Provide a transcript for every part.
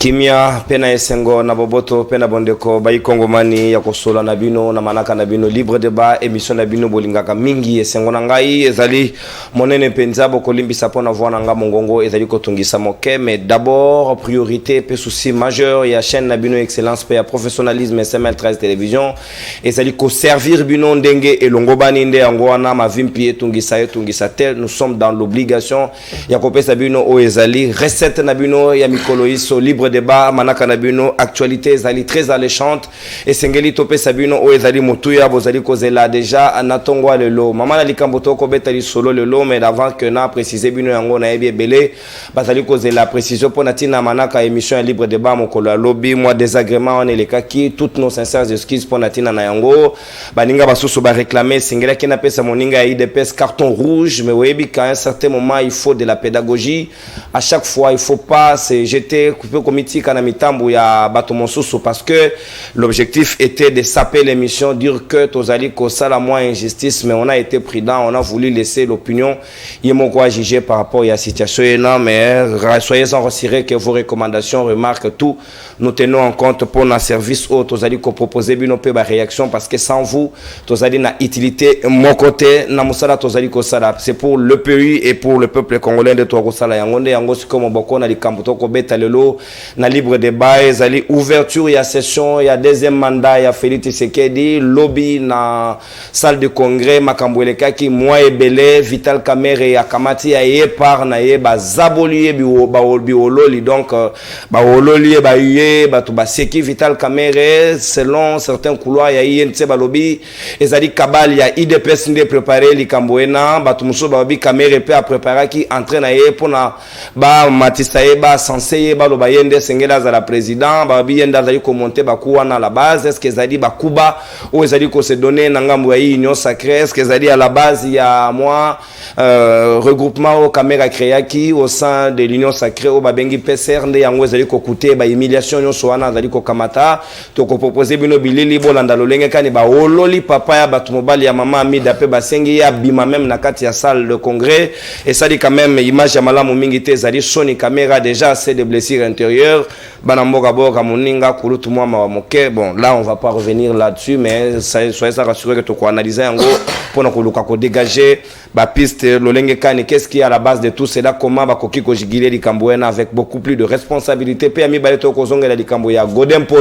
Kimia pena esengo na boboto pena bondeko bayi kongomani ya kosola na bino na manaka na bino libre débat émission na bino bolingaka mingi esengo na ngai ezali monene penza bokolimbisa pona voix na nga mongongo ezali kotungisa moke mais d'abord priorité pe souci majeur ya chaîne na bino excellence pe ya professionnalisme SML13 télévision ezali ko servir bino ndenge elongo bani nde yango wana mavimpi etungisa tel nous sommes dans l'obligation ya kopesa bino o ezali recette na bino ya mikolo iso libre débat manaka na bino actualité ezali très alléchante et sengeli topé sabino o ezali motuya bozali kozela déjà anatongo lelo mama na likambo to ko betali solo lelo mais avant que na préciser bino yango na yebi belé bazali kozela précision pona tina manaka émission ya libre débat mokolo ya lobby moi désagrément on est les kaki toutes nos sincères excuses pona tina na yango baninga basusu ba réclamer sengela kina pesa moninga ya IDPS carton rouge mais webi qu'à un certain moment il faut de la pédagogie à chaque fois il faut pas se jeter comme mitambu ya bato mosusu parce que l'objectif était de saper l'émission, dire que tozali ko sala moins injustice mais on a été prudent, on a voulu laisser l'opinion yemoko à juger par rapport à la situation non mais soyez en rassurés que vos recommandations, remarques tout nous tenons en compte pour nos services au tozali ko proposer bino pe ba réaction parce que sans vous tozali na utilité mon côté na musala tozali ko sala c'est pour le pays et pour le peuple congolais de to sala yangonde yango sikomo boko na likambo to ko beta lelo na libre débat ezali ouverture ya session ya deuxième mandat ya Félix Tshisekedi lobby na salle de congrès makambweleka ki moi ebele Vital Kamerhe ya kamati ya yepar na ye bazaboliye biololi donc baololi ba yé batu baseki Vital Kamerhe selon certains couloirs ya INC balobi ezali kabal ya IDPS ndé préparer likamboena batu muso babi Kamerhe pe a préparer ki entrer na ye pona ba matisa ye ba censé ba lo bayende sengela za la président ba biyenda zali ko monter ba kuwa na la base est-ce que zali ba kuba ou ezali ko se donner na ngambo ya union sacrée est-ce que zali à la base il y a moi regroupement au caméra créaki au sein de l'union sacrée au babengi PCR nde yango ezali ko coûter ba humiliation nyonso wana zali ko kamata to ko proposer bino bilili bolanda lolenge kani ba ololi papa ya batu mobali ya mama amida pe basengi ya bima même na kati ya salle de congrès et ça dit quand même image ya malamu mingi te zali soni caméra déjà assez de blessures intérieures banamboka boka moninga kulutu mwama wa moke bon là on va pas revenir là-dessus mais soyez rassurés que to ko analyser yango pour nakoluka ko dégager ba piste lolenge kani qu'est-ce qui est à la base de tout cela comment ba koki ko jigile likamboena avec beaucoup plus de responsabilité pe ami baleto ko zongela likambo ya Godempo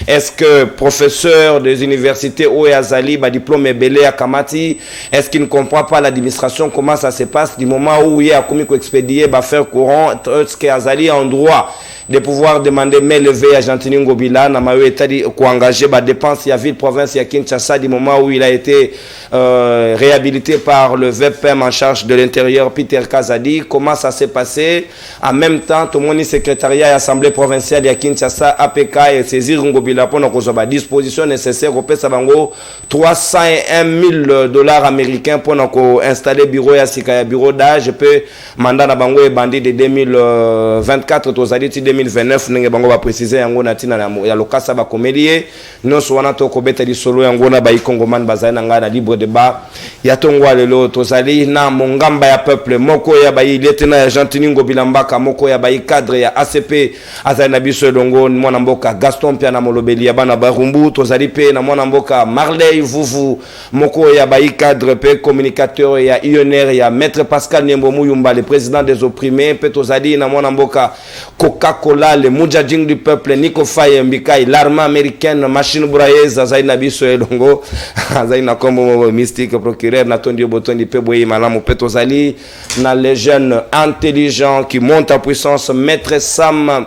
est-ce que professeur des universités ou Azali ba diplôme belé à Kamati est-ce qu'il ne comprend pas l'administration comment ça se passe du moment où il y a commis ko expédier ba faire courant est-ce que Azali en droit de pouvoir demander mais levé à Gentini Ngobila na mawe etadi ko engager ba dépenses ya ville province ya Kinshasa du moment où il a été réhabilité par le VPM en charge de l'intérieur Peter Kazadi comment ça s'est passé en même temps tout mon secrétariat et assemblée provinciale ya Kinshasa APK et saisir Ngobila pour nos ba disposition nécessaire au pesa bango $301,000 américains pour nous installer bureau ya sika bureau d'âge peut mandat na bango et bandit de 2024 tozali 2029 nenge bango ba préciser yango na tina ya lokasa ba komelie non so wana to ko beta di solo yango na ba ikongomane bazana nga na libre débat ya tongwa lelo tozali na mongamba ya peuple moko ya ba lieutenant ya Gentini Ngobila Mbaka moko ya ba cadre ya ACP azali na biso longo mwana mboka Gaston Pia na molobeli ya bana barumbu tozali pe na mwana mboka Marley Vuvu moko ya ba cadre pe communicateur ya UNR ya maître Pascal Nyembo Muyumba le président des opprimés pe tozali na mwana mboka Coca-Cola, le Mujahideen du peuple, Nico Faye Mbikai, l'armée américaine, machine brailleuse, Zaina Biso Elongo, Zaina Kombo mystique, procureur, Natondio Botondi Peboyi, Malamu Petozali, na les jeunes intelligents qui montent en puissance, Maître Sam.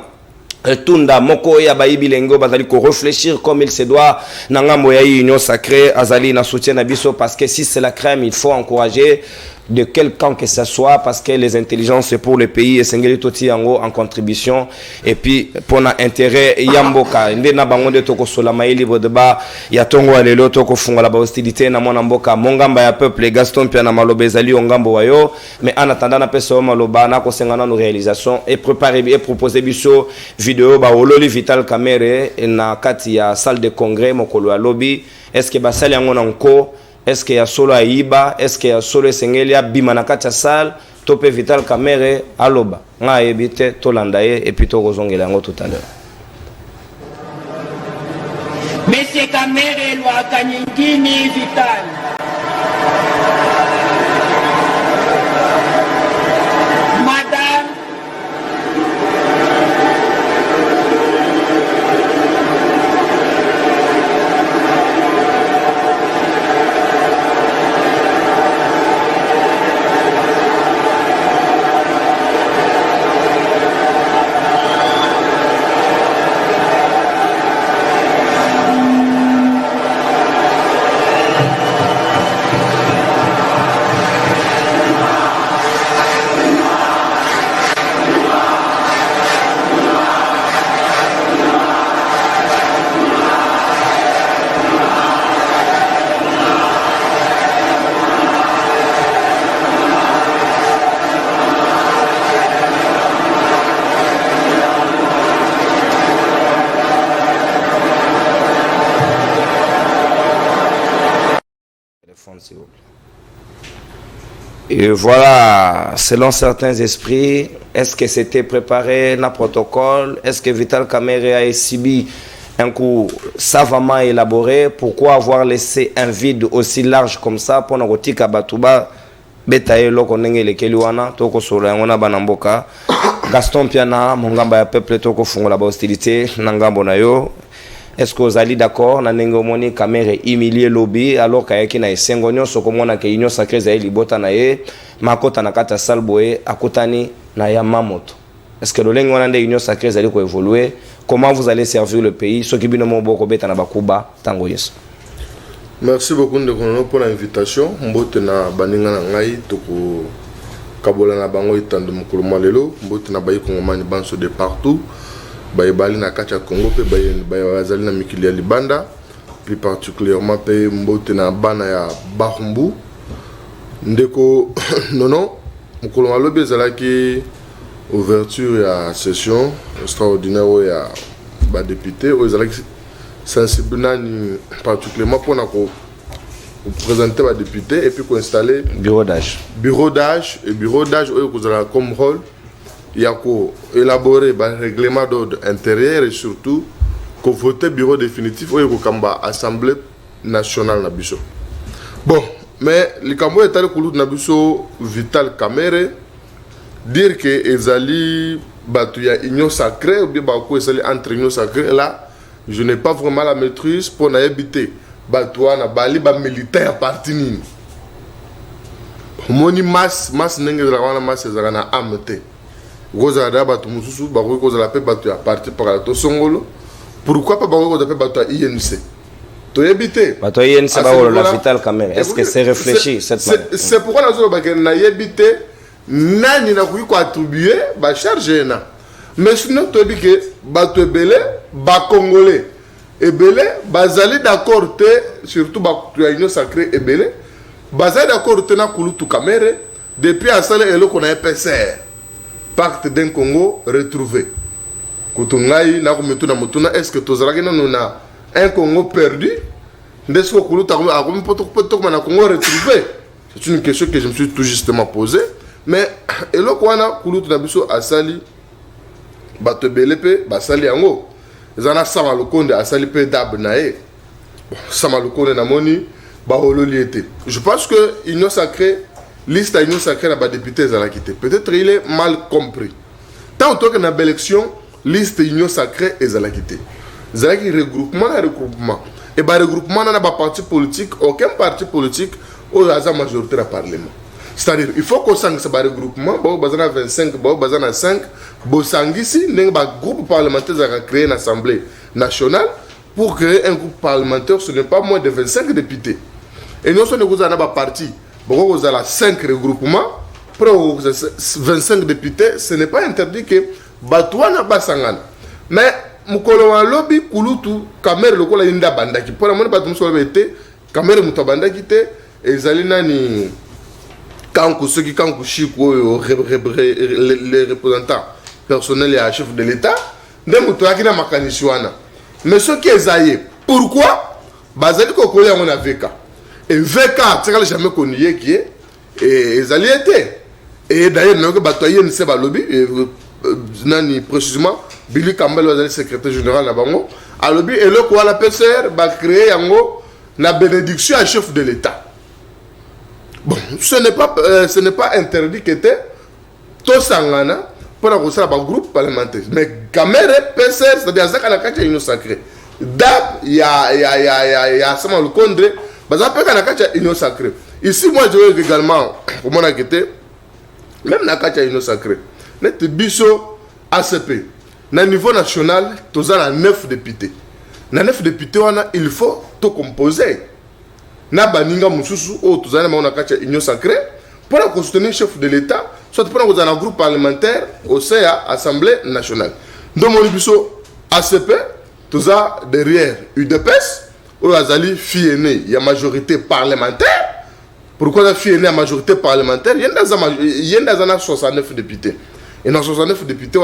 Tunda moko ya baibi lengo bazali ko réfléchir comme il se doit nangambo ya union sacrée azali na soutien na biso parce que si c'est la crème il faut encourager de quel camp que ce soit parce que les intelligences c'est pour le pays et sengeli toti yango en contribution et puis pour na intérêt yamboka nde na bango de toko sola mai libre débat ya tongo alelo toko funga la hostilité na mwana mboka mongamba ya peuple Gaston Pia na maloba ezali ongambo wayo mais en attendant na peso maloba na ko sengana no réalisation et préparer et proposer biso vidéo ba ololi Vital Kamerhe na kati ya salle de congrès mokolo ya lobby est-ce que basali yango na nko est-ce qu'il y a solo aiba est-ce qu'il y a solo sengelia bima na kati ya salle Topé Vital Kamere aloba nga yebite tolanda ye et puis tokozongela yango tout à l'heure. Monsieur Kamere Lwakanyingini Vital. Madame et voilà, selon certains esprits, est-ce que c'était préparé dans le protocole? Est-ce que Vital Kamere a subi un coup savamment élaboré? Pourquoi avoir laissé un vide aussi large comme ça pour nous retirer à Batouba? Betaye loko nenge lekeli wana toko sola ngona banamboka Gaston Piana mongamba ya peuple toko fungola ba hostilité nangambo na yo. Est-ce que vous allez d'accord na ndenge omoni Kamere humilier lobby alors kayaki na esengo nyonso komona ke union sacrée za libota na ye makota na kata salboe akutani na ya mamoto? Est-ce que l'olenge wana nde union sacrée za ko évoluer? Comment vous allez servir le pays soki bino moboko beta na bakuba tango yeso? Merci beaucoup pour l'invitation. Mbote na baninga na ngai toko kabola na bango itando mukulu malelo mbote na bayi kongomani banso de partout. Baïbali na kacha Congo pe bayazali na mikili ya libanda plus particulièrement pe mbote na bana ya Bahumbu ndeko nono mukolo malobi ezalaki ouverture ya session extraordinaire ya ba député o ezalaki sensible nani particulièrement pour na ko présenter ba député et puis ko installer bureau d'âge et bureau d'âge o kozala comme rôle il y a élaborer un règlement d'ordre intérieur et surtout qu'on vote bureau définitif ou kamba assemblée nationale na biso. Bon, mais le cambo est allé couler na biso Vital Kamere dire que ezali batuya union sacrée ou bien bako ezali entre union sacrée là, je n'ai pas vraiment la maîtrise pour na habiter batuya na bali ba militaire parti nini. Moni mas nenge la wana mas ezala na amete. Goza daba tu mususu bako goza la pe batu ya parti par la to songolo. Pourquoi pas bako goza pe batu ya INC? To yebite. Batu ya INC ba wolo la Vital Kamere. Est-ce que c'est réfléchi cette manière? C'est pourquoi la zone bako na yebite nani na ko attribuer ba charge na. Mais sinon to yebike batu ebele ba congolais. Ebele bazali d'accord te surtout batu ya union sacrée ebele bazali d'accord te na kulutu Kamere depuis asale elo ko na PCR. Pacte d'un Congo retrouvé. Kutungai na kumetu na mutuna est-ce que tozalaki na un Congo perdu? N'est-ce que kuluta a comme poto na Congo retrouvé? C'est une question que je me suis tout justement posée. Mais eloko wana kulutu na biso asali bato belepe basali yango. Ezana sama lokonde asali pe dab nae. Sama lokonde na moni ba hololiete. Je pense que union sacrée liste à union sacrée n'a pas député à la quitter. Peut-être il est mal compris. Tant que dans l'élection, liste union sacrée est à la quitter. C'est un regroupement. Et par regroupement, on n'a pas parti politique, aucun parti politique au hasard majoritaire à parlement. C'est-à-dire, il faut qu'on s'en ce regroupement, bon, bazana 25, bon, bazana 5, bon, ici, un groupe parlementaire a créé une assemblée nationale pour créer un groupe parlementaire, ce n'est pas moins de 25 députés. Et nous sommes pas parti. Bon, vous avez 5 regroupements, pour 25 députés, ce n'est pas interdit que Batouana Basangan. Mais, Mukolo wa lobby kulutu Kamere lokola inda bandaki. Pour la monnaie Batum sur le Kamere mutabandaki te, et Zalina ni Kankou, ceux qui Kankou Chiko, les représentants personnels et à chef de l'État, ne mutoaki na makanishuana. Mais ceux qui est pourquoi Bazali Kokole a VK. Et VK, tu n'as jamais connu qui est, et ils allaient être. Et d'ailleurs nous que batoyer ne sait pas lobby nani précisément Billy Campbell le secrétaire général na bango a lobby et le quoi la PCR va créer yango la bénédiction à chef de l'État. Bon, ce n'est pas interdit que tout sangana pour avoir un groupe parlementaire. Mais Camere, PCR, c'est-à-dire ça qu'il y a une sacrée. DAP, il y a seulement le condré, mais ça peut qu'il y a une sacrée. Ici, moi, je veux également, pour mon enquête, même il y a une sacrée. Net biso ACP. Na niveau national, tous a 9 députés. Na 9 députés, il faut tout composer. Na baninga mususu o tuzana maona kacha union sacrée pour soutenir le chef de l'État, soit pour avoir un groupe parlementaire au CA, Assemblée nationale. Donc mon biso ACP, tout ça derrière UDPS, où Azali fille aînée, il y a majorité parlementaire. Pourquoi la fille aînée a majorité parlementaire? Il y a 69 députés. Et dans 69 députés,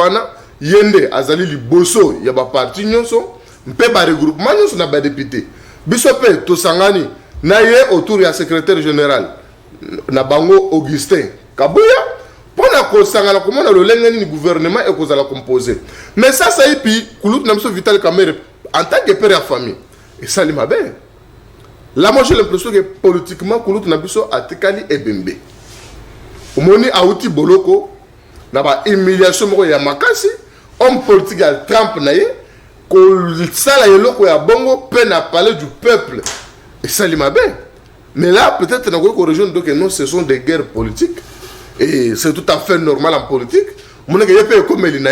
il y a Azali Liboso, il y a des partis, il y a des regroupements, il y a des députés. Bisope, Tosangani, naye autour du secrétaire général na bango Augustin Kabuya pour na kosangana comment na lolengani ni gouvernement et kozala composer mais ça et puis kulut na mso Vital Kamerhe en tant que père de famille et ça li mabe là moi j'ai l'impression que politiquement kulut na biso atikali ebembe omoni auti boloko na ba humiliation moko ya makasi homme politique ya Trump na ye ko sala yeloko ya bongo pe na parler du peuple. Et ça l'est bien. Mais là, peut-être qu'on peut rejoindre donc non, ce sont des guerres politiques. Et c'est tout à fait normal en politique. Mon gars, il comme il n'a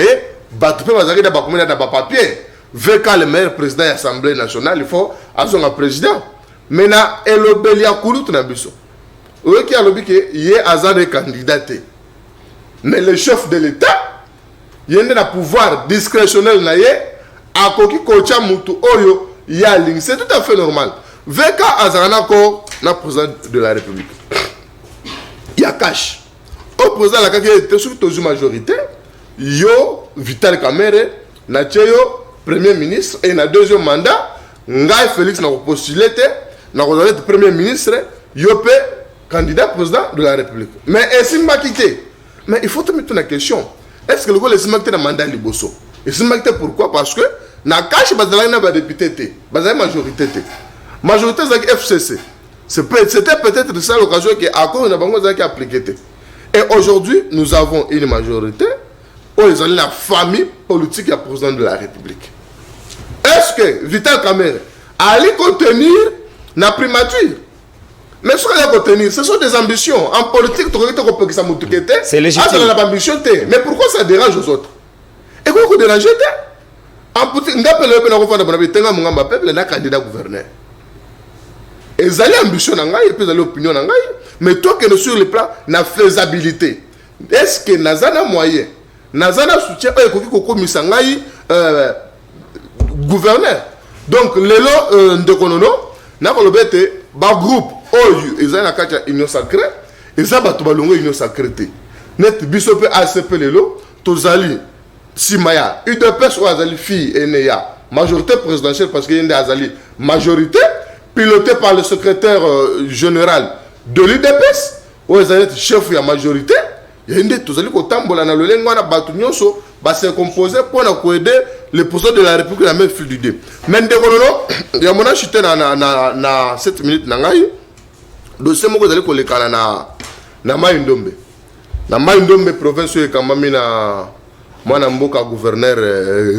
pas de papier. Vu que le meilleur président de l'Assemblée nationale, il faut avoir un président. Maintenant, il y a un coup de biso. Il y a un candidat. Mais le chef de l'État, il y a un pouvoir discrétionnel. À koki kocha mutu oyo yaling, c'est tout à fait normal. Veka Azanako, le président de la République. Il y a cash. Au président de la République, il y a surtout une majorité. Il y a Vital Kamerhe, Natcheyo, premier ministre, et dans le deuxième mandat, Ngaï Félix n'a pas postulé, n'a pas été premier ministre, il y a candidat président de la République. Mais est-ce qu'il m'a quitté? Mais il faut te mettre une question. Est-ce que le gars est dans le mandat Liboso? Et c'est pourquoi? Parce que na cash bazalaki na ba député bazalaki majorité majorité zaki FCC c'était peut-être ça l'occasion que accord na bango zaki appliqué. Et aujourd'hui nous avons une majorité où ils ont la famille politique du président de la République. Est-ce que Vital Kamerhe allait contenir la primature? Mais ce qu'il a contenir, ce sont des ambitions en politique. C'est légitime. Mais pourquoi ça dérange aux autres? Et pourquoi ça dérange? En politique, on a un candidat gouverneur. Et ils ont l'ambition, et puis ils ont l'opinion, mais toi que sur le plan de la faisabilité, est-ce que nous avons un moyen, nous avons un soutien gouverneur? Donc, les lots de Konono, nous avons un groupe, ils ont une union sacrée, ils ont une union sacrée. Net bisope ACP les lots, Tozali. Simaya, UDPS ou Azali fille et majorité présidentielle parce qu'il y a une Azali majorité pilotée par le secrétaire général de l'UDPS ou Azali chef de la majorité. Il y a une des tous les tambola na le lengwana batunyoso ba se composer pour aider le président de la République la même fil du dé. Mais ndekolono ya mona chité na 7 minutes na ngai dossier moko zali kolekana na Mai-Ndombe. Na Mai-Ndombe province e kamami na mwana mboka gouverneur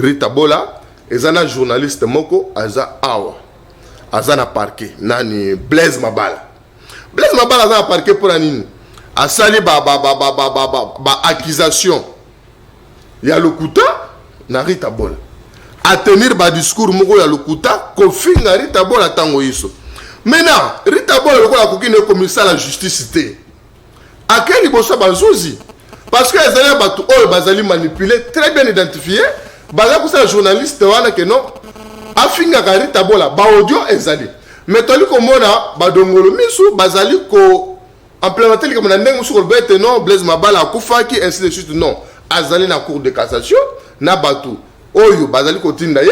Rita Bola ezana journaliste moko aza awa azana parquet nani Blaise Mabala azana parquet pour nini asali ba accusation ya lokuta na Rita Bola a tenir ba discours moko ya lokuta kofinga Rita Bola tango iso maintenant Rita Bola lokola kokine commissaire la justice te akeli bosa bazuzi. Parce que les gens manipulés, très bien identifiés, les journalistes que non, afinga Rita Bola, audio ezali. Mais tandis que mona badongolo misu bazali ko implémenter comme ndenge sur le non Blaise Mabala akufaki ainsi de suite non. Azali na cour de cassation na batu. Oyo bazali ko tinda ye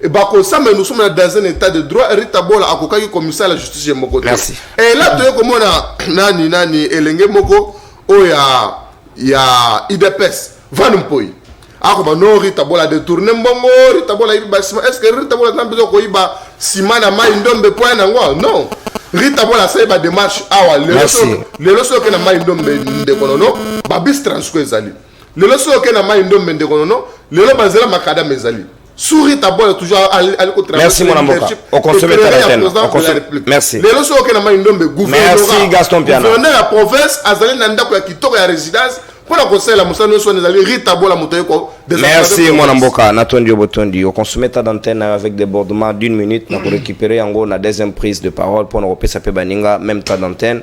et bako ça mais nous sommes dans un état de droit. Rita Bola akokaki commissaire à la justice de Mokoto. Merci. Et là tu comme mona nani elenge moko oya ya IDPS Van Mpoi ako no Rita Bola détourner mbongo Rita Bola iba sima est-ce que Rita Bola n'a besoin ko iba simana mai ndombe point nango non Rita Bola ça iba démarche awa le loso ke na mai ndombe ndekonono babis transco ezali le loso ke na mai ndombe ndekonono le lo bazela makada mezali Souri Tabola toujours aller au travail. Merci mon amboka. Au consommer ta antenne. Merci. Les lois auxquelles on a une gouverneur. Merci Gaston Piana. Gouverneur la province azali nanda ko kitoko ya résidence pour la conseil la musano so nezali Rita Bola motoye ko. Merci mon amboka. Natondi Obotondi. Au consommer ta antenne avec débordement d'une minute, na pour récupérer en gros la deuxième prise de parole pour nous repasser sa baninga même ta antenne.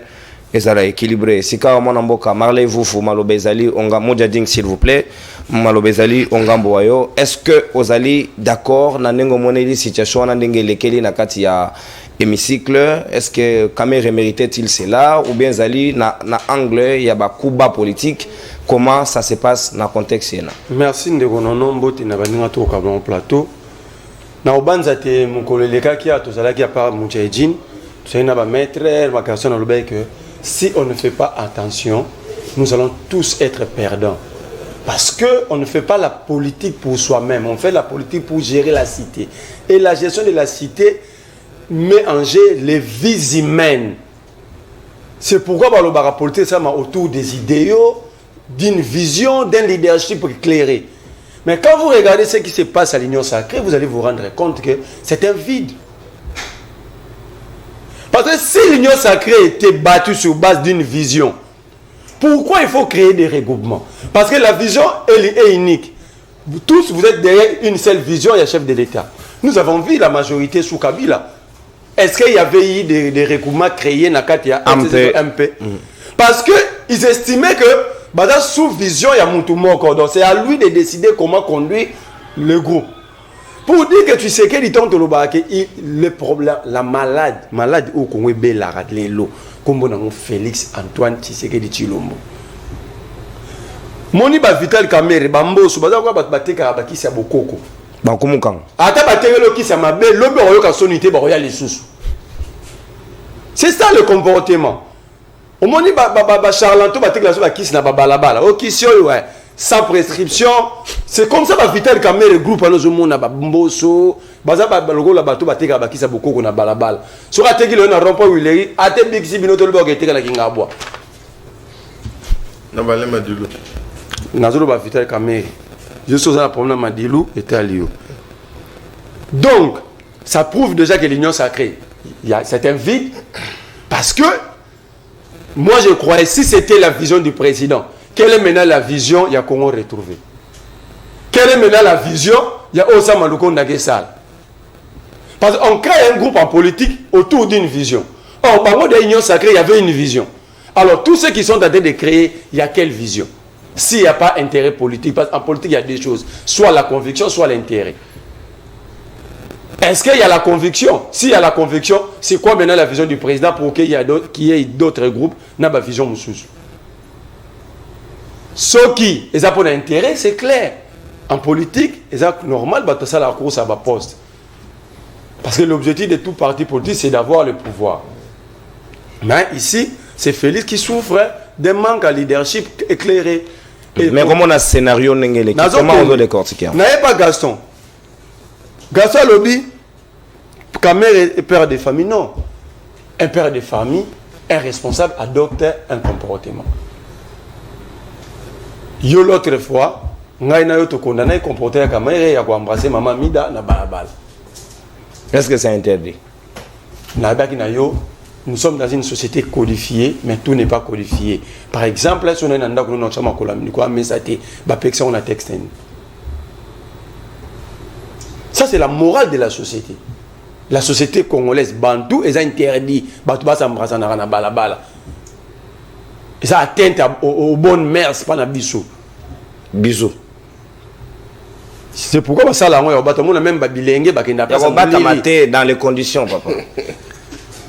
Et ça a équilibré. Si quand mon amboka Marley vous Malobezali onga moja ding s'il vous plaît. Malobezali ongambo ayo. Est-ce que ozali d'accord na nengo moneli situation na ndenge lekeli na kati ya hémicycle? Est-ce que Kamere méritait-il cela ou bien zali na angle ya ba kuba politique? Comment ça se passe na contexte yana? Merci ndeko nono mboti na baninga to ka bon plateau. Na obanza te mukoleleka ki atozala ki pa Mujahideen. C'est na ba maître ma question na lobe que si on ne fait pas attention, nous allons tous être perdants. Parce qu'on ne fait pas la politique pour soi-même, on fait la politique pour gérer la cité. Et la gestion de la cité met en jeu les vies humaines. C'est pourquoi la politique ça autour des idéaux, d'une vision, d'un leadership éclairé. Mais quand vous regardez ce qui se passe à l'Union sacrée, vous allez vous rendre compte que c'est un vide. Parce que si l'Union sacrée était battue sur base d'une vision, pourquoi il faut créer des regroupements? Parce que la vision est unique. Vous tous, vous êtes derrière une seule vision et un chef de l'État. Nous avons vu la majorité sous Kabila. Est-ce qu'il y avait eu des regroupements créés dans le MP? Parce qu'ils estimaient que sous vision, il y a Moutoumoko. Donc c'est à lui de décider comment conduire le groupe. Pour dire que tu sais que le problème, la malade au Congo, la l'eau, comme Félix Antoine Tshisekedi Tshilombo. Moni ba Vital Kamerhe bambo so baza kwa bateka bakisi ya bokoko. Ba kumukang. Ata batelo kisi ya mabe lobe oyoka sonité ba roya lisusu. C'est ça le comportement. Au moni ba charlatan bateka so bakisi na babalabala. O kisi oyo ouais. Sans prescription, c'est comme ça que Vital Kamerhe groupe à nos na bamboso, baza ba logo la bato bateka bakisa bokoko na balabala. So ateki le na rompo wileri, ate big sibino to le boketeka la kingabwa. Na balé Madilou. Nazolo ba Vital Kamerhe. Je suis un problème Madilou et Talio. Donc, ça prouve déjà que l'union sacrée, c'est un vide parce que moi je croyais si c'était la vision du président. Quelle est maintenant la vision? Il y a Congo retrouvé. Quelle est maintenant la vision? Il y a Osama Luko Nagesal. Parce qu'on crée un groupe en politique autour d'une vision. Or, par rapport à l'union sacrée, il y avait une vision. Alors, tous ceux qui sont en train de créer, il y a quelle vision? S'il n'y a pas intérêt politique, parce qu'en politique, il y a deux choses. Soit la conviction, soit l'intérêt. Est-ce qu'il y a la conviction? S'il y a la conviction, c'est quoi maintenant la vision du président pour qu'il y ait d'autres groupes? N'a pas vision moussous. Ceux qui ont un intérêt, c'est clair. En politique, c'est normal, ça la course à ma poste. Parce que l'objectif de tout parti politique, c'est d'avoir le pouvoir. Mais ici, c'est Félix qui souffre d'un manque à leadership éclairé. Mais comment on a un scénario, comment on veut décortiquer? N'ayez pas Gaston. Gaston Lobby, Kamerhe est père de famille, non. Un père de famille, un responsable adopte un comportement. Yo l'autre fois, ngaina yo to condamné comporter à Kamerhe ya embrasser maman Mida na balabala. Est-ce que c'est interdit? Na baki na yo, nous sommes dans une société codifiée, mais tout n'est pas codifié. Par exemple, si on est dans un endroit où on a un texte. Ça, c'est la morale de la société. La société congolaise, Bantou, est interdit. Bantou, ça embrasse na balabala. Et ça atteint aux bonnes mères, c'est pas un bisou. Bisous. C'est pourquoi ça là, on a même babilengue, dans les conditions, papa.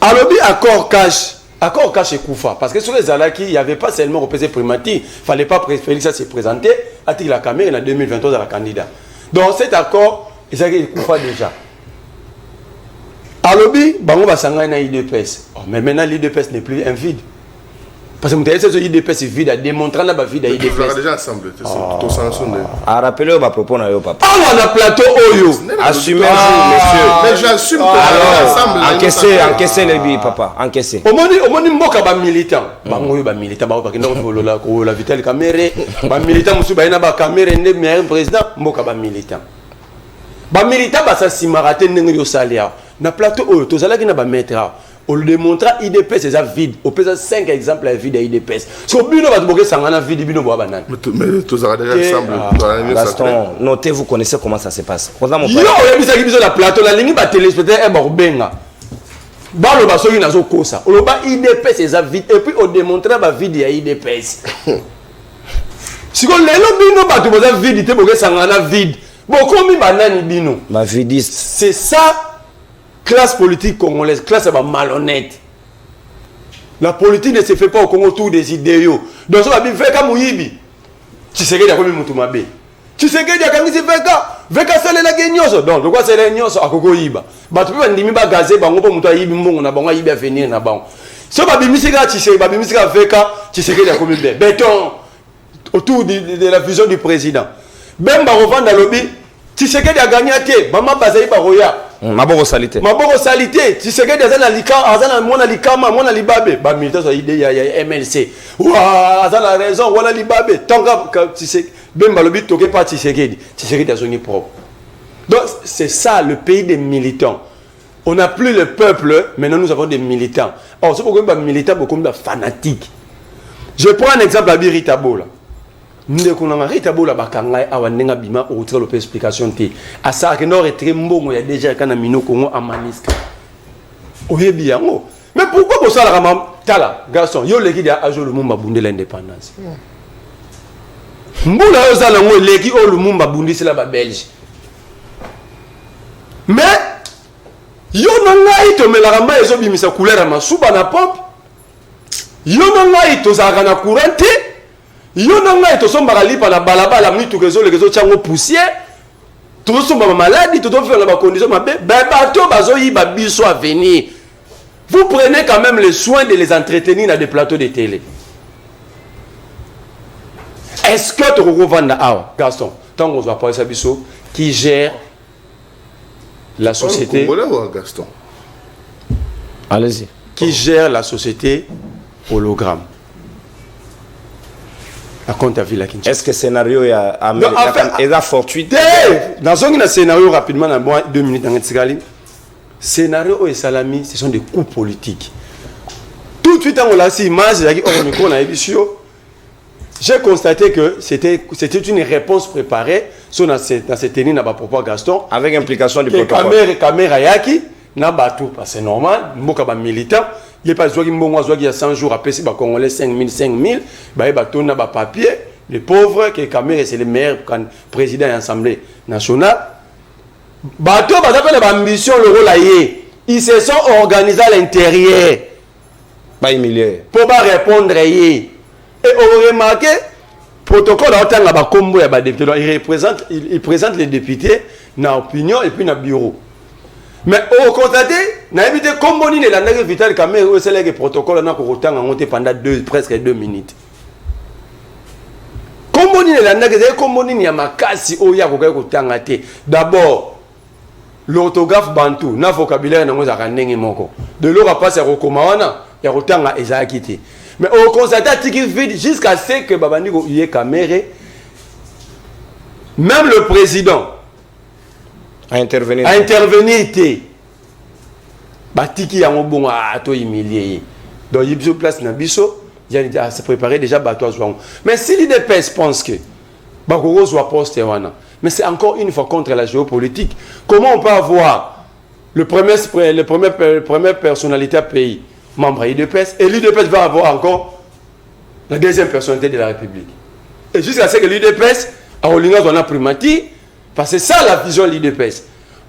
Alors, accord cash et Koufa. Parce que sur les Alaki, il n'y avait pas seulement représenté primatique. Il ne fallait pas Félix ça se présenter. À la caméra, en 2023, à la candidat. Donc cet accord, il y a Koufa déjà. Alors, on va s'engager dans l'IDPS. Mais maintenant, l'IDPS n'est plus un vide. parce que mutaye c'est IDPS vide à démontrer la vide à IDPS. On a déjà assemblé. Tout ça ensemble. À rappeler ma propos na yo papa. Ah on a plateau Oyo. Assumez monsieur. Mais j'assume que Alors, encaissez les billes papa, encaissez. Au moins mboka ba militant. Ba ngoyo ba militant ba bakenda ko la ko la Vital Kamerhe, ba militant musu ba ina ba Kamerhe ne meilleur président mboka ba militant. Ba militant ba sa simarate ndenge yo salia. Na plateau Oyo tozala ki na ba mettre. On le démontra IDPS c'est vide. On peut 5 exemples à vide à IDPS. So bino ba boke sangana vide bino bo banane. Mais tous ça déjà ensemble. Gaston, notez vous connaissez comment ça se passe. Yo yebisa ki biso la plateau la ligne ba téléspectateur e ba benga. Ba lo ba soki nazo kosa. On ba IDPS c'est vide et puis on démontra ba vide à IDPS. Si on lelo bino ba to boza vide te boke sangana vide. Bo komi banane bino. Ma vidiste. C'est ça. Classe politique congolaise, classe malhonnête. La politique ne se fait pas au Congo autour des idéaux. Donc ça va bien faire comme Mouyibi. Tu sais qu'il y a comme Moutoumabé. Tu sais qu'il y a comme si Veka sale la genyoso. Donc de quoi c'est la genyoso à Koko Yiba. Bah tu peux ndimi ba gazé bango po muto yibi mbongo na bango yibi avenir na bango. So ba bimisika tu sais ba bimisika Veka tu sais qu'il y a comme béton autour de la vision du président. Ben ba revendre lobby tu sais qu'il y a gagné té maman bazai ba roya. Maboko salité. Maboko salité. Tu sais que des na lika, azana mona likama, mona libabe. Ba militaire ça idée ya MLC. Ouah, azana raison, wala libabe. Tant que tu sais ben balobi toke pas tu sais que des zones propres. Donc c'est ça le pays des militants. On n'a plus le peuple, maintenant nous avons des militants. Or c'est pourquoi les militants beaucoup de fanatiques. Je prends un exemple à Biritabo là. Ndeko na Ritabo la bakangai awa nenga bima au travers de l'explication té asa que nord est très mbongo ya déjà kana mino Congo a Maniska oyebi yango mais pourquoi pour ça la ramam tala garçon yo leki dia ajo lumumba bunde l'indépendance mbula yo sala ngo leki o lumumba bundi c'est la ba belge mais yo nanga ito melaramba ezo bimisa couleur ma suba na pop yo nanga ito zaka na courante yo nanga to somba lipa na balabala mnitu kezo lekezo chango poussière to somba maladie to faire la condition mabe bato bazo yi ba biso à venir vous prenez quand même le soin de les entretenir dans des plateaux de télé. Est-ce que tu revends awa Gaston tant qu'on va parler ça biso qui gère la société Gaston allez-y qui gère la société hologramme. Est-ce que le scénario est fortuité? Dans un scénario rapidement, dans 2 minutes, scénario et salami, ce sont des coups politiques. Tout de suite, on l'a dit, j'ai constaté que c'était une réponse préparée dans cette tenue dans propos Gaston. Avec implication du protocole. Caméra yaki, c'est normal, mboka militant. Il n'y a pas de il y a 100 jours à passer, les Congolais 5000, il y a des papiers, les pauvres, que Kamere c'est le meilleur président de l'Assemblée nationale. Bateau, ambition, le rôle ils se sont organisés à l'intérieur. Pas humilié. Pour répondre. Et on remarque, le protocole il présente les députés dans l'opinion et puis dans le bureau. Mais au constaté, on a évité comme on est dans Vital Kamerhe, c'est le protocole pendant presque 2 minutes. Comme on est dans d'abord, l'orthographe bantou, na vocabulaire de l'eau va passer au Komawana, il y a autant à Ezakiti. Mais au constaté, vide jusqu'à ce que Babanigo y Kamerhe, même le président, à intervenir. Batiki yango bon à to humilié. Donc il y a place na biso, il y a se préparer déjà bateau à mais si l'IDPS pense que Bakoro soit poste wana, mais c'est encore une fois contre la géopolitique. Comment on peut avoir le premier personnalité à pays membre de l'IDPS et l'IDPS va avoir encore la deuxième personnalité de la République. Et jusqu'à ce que l'IDPS a Olinga dans la primatie. Parce que c'est ça la vision de l'IDPS.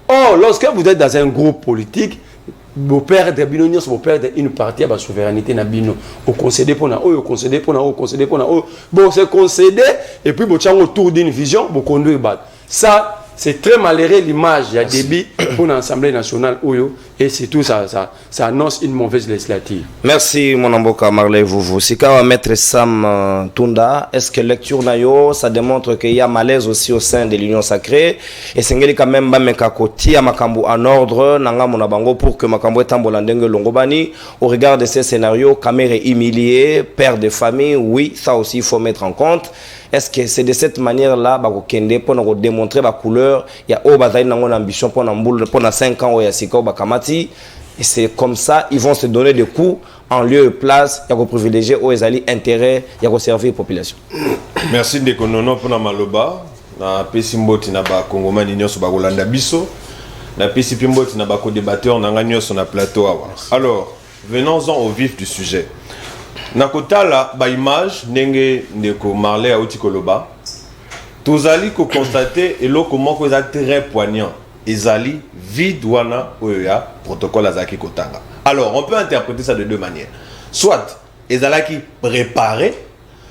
Or, lorsque vous êtes dans un groupe politique, vous perdez une partie de la souveraineté. Vous concédez pour vous concédez pour vous concédez pour vous. Vous se concédez et puis vous êtes autour d'une vision, vous conduisez. Ça, c'est très malheureux l'image. Il y a débit pour l'Assemblée nationale, et surtout ça annonce une mauvaise législative. Merci, mon amboka Marley Vouvou. Si quand Maître Sam Tunda, est-ce que lecture nayo, ça démontre qu'il y a malaise aussi au sein de l'Union sacrée? Et c'est quand même Bamekakoti à Makambo en ordre, Nanga Monabango, pour que Makambo est Tambolandenge Longobani. Au regard de ces scénarios, Kamere humilié, père de famille, oui, ça aussi il faut mettre en compte. Est-ce que c'est de cette manière-là pour nous démontrer la couleur? Il y a une ambition pour 5 ans, et c'est comme ça ils vont se donner des coups en lieu et place. Il y a privilégier aux intérêts, il y a servir la population. Merci de Konono pour la maloba. Na pesimboti na ba Kongomani nyonso ba Kolanda biso. Na pesimboti na ba co-débatteur na nganyos sur na plateau awa. Alors, venons-en au vif du sujet. Nakotala ba image ndenge ndeko Marley auti koloba. Tozali ko constater eloko moko eza très poignant. Ezali vide wana oya protocole azaki kotanga. Alors, on peut interpréter ça de deux manières. Soit ezalaki préparé,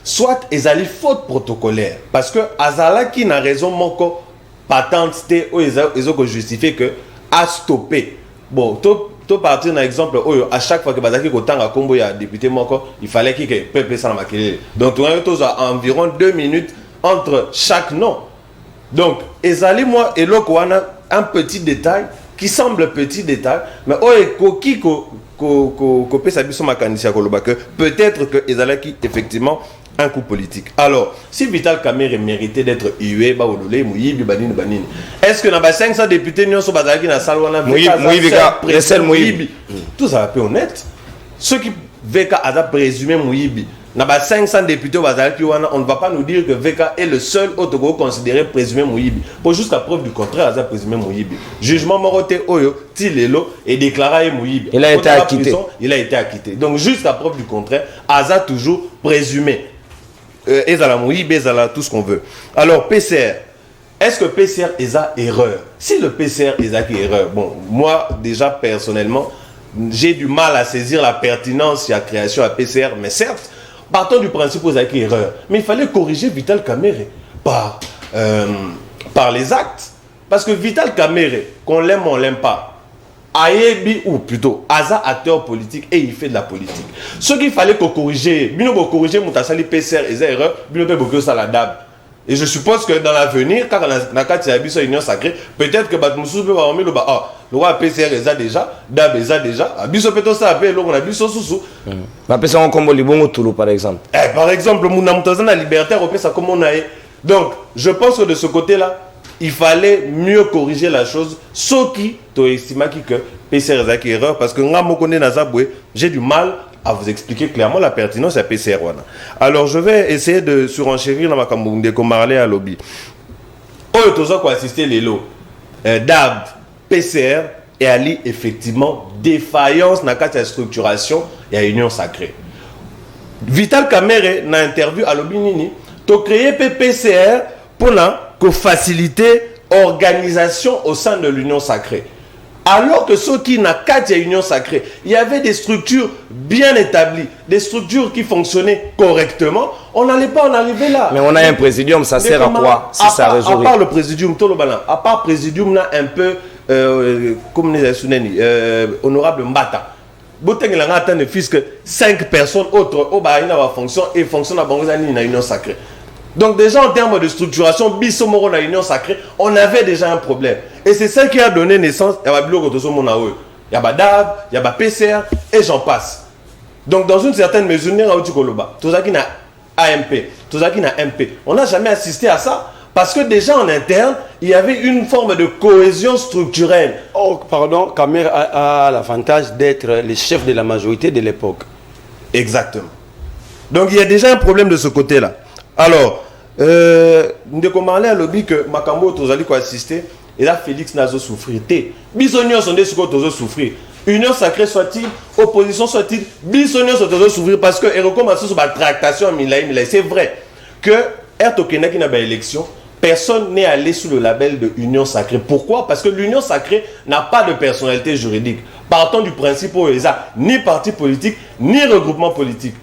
soit ezali faute protocolaire parce que azalaki na raison moko patente té o ezo ko justifier que a stoppé. Bon, to partir d'un exemple, à chaque fois que Bazaki Kotanga Kombo y a député moko, il fallait qu'il y ait peuple sans maquiller. Donc tu as environ 2 minutes entre chaque nom. Donc, ezali moi et l'Okwana, un petit détail qui semble petit détail, mais koki ko pesa biso makanisi koloba que peut-être que ezalaki effectivement un coup politique. Alors, si Vital Kamerhe méritait d'être hué, est-ce que dans les 500 députés, nous sommes dans Salwana, tout ça va être honnête. Ceux qui VK a présumé Mouyibi, dans les 500 députés, on ne va pas nous dire que VK est le seul autre considéré présumé Mouyibi. Pour jusqu'à preuve du contraire, il a présumé Mouyibi. Jugement Moroté Oyo, Tilelo est déclaré Mouyibi. Il a été acquitté. Il a été acquitté. Donc, jusqu'à preuve du contraire, Aza toujours présumé. Ezala Mouyibi, Ezala tout ce qu'on veut. Alors, PCR. Est-ce que PCR est à erreur? Si le PCR est à erreur, bon, moi, déjà, personnellement, j'ai du mal à saisir la pertinence de la création à PCR, mais certes, partons du principe aux acquis erreur. Mais il fallait corriger Vital Kamerhe par les actes. Parce que Vital Kamerhe, qu'on l'aime ou on l'aime pas, Ayebi, ou plutôt, Aza acteur politique et il fait de la politique. Ce qu'il fallait corriger, Bino corriger Moutassali PCR et erreur, Bino peut ça la dab. Et je suppose que dans l'avenir, quand on a une union sacrée, peut-être que Batmoussou peut avoir mis le roi PCR est déjà, Dab est déjà, Abisso peut ça appeler, on a Bisso sous. Parce qu'on combo Libongo Toulou par exemple. Par exemple, Mounamtazana libertaire, on fait ça comme on a. Donc, je pense que de ce côté-là, il fallait mieux corriger la chose. Ce qui, tu estimes que PCR est erreur, parce que j'ai du mal à vous expliquer clairement la pertinence à PCR. Alors, je vais essayer de surenchérir dans ma camoufle comme Marley à lobby. Oh, tous ceux qui assisté les lots, DAB, PCR, et Ali, effectivement, défaillance dans la structuration et à union sacrée. Vital Kamerhe, dans l'interview à lobby Nini, tu as créé PCR pour faciliter l'organisation au sein de l'union sacrée. Alors que ceux qui n'ont qu'à l'union sacrée, il y avait des structures bien établies, des structures qui fonctionnaient correctement, on n'allait pas en arriver là. Mais on a un présidium, ça sert à quoi si ça résout? À part le présidium, à part le présidium, là, un peu, comme les honorable Mbata. Boteng il a atteint ne fût que 5 personnes autres au Bahreïn à fonction et fonctionne à Bangladesh dans l'union sacrée. Donc déjà en termes de structuration, Bissomoro dans l'union sacrée, on avait déjà un problème. Et c'est ça qui a donné naissance à Babilo Kotosomonaoui. Il y a DAB, il y a PCR et j'en passe. Donc dans une certaine mesure, tout ça qui n'a AMP, tout ça qui n'a MP, on n'a jamais assisté à ça. Parce que déjà en interne, il y avait une forme de cohésion structurelle. Oh, pardon, Kamerhe a l'avantage d'être le chef de la majorité de l'époque. Exactement. Donc il y a déjà un problème de ce côté-là. Alors, nous avons parlé à lobby que Makambo Tozali ko assister et là Félix Nazo souffrir. Bisonios sont des choses souffrir. Union sacrée soit-il, opposition soit-il, Bisonios sont souffrir parce que et recommence sur la tractation Milaï. C'est vrai que Ertokena qui n'a pas élection, personne n'est allé sous le label de Union sacrée. Pourquoi? Parce que l'Union sacrée n'a pas de personnalité juridique. Partons du principe où il n'y a ni parti politique, ni regroupement politique.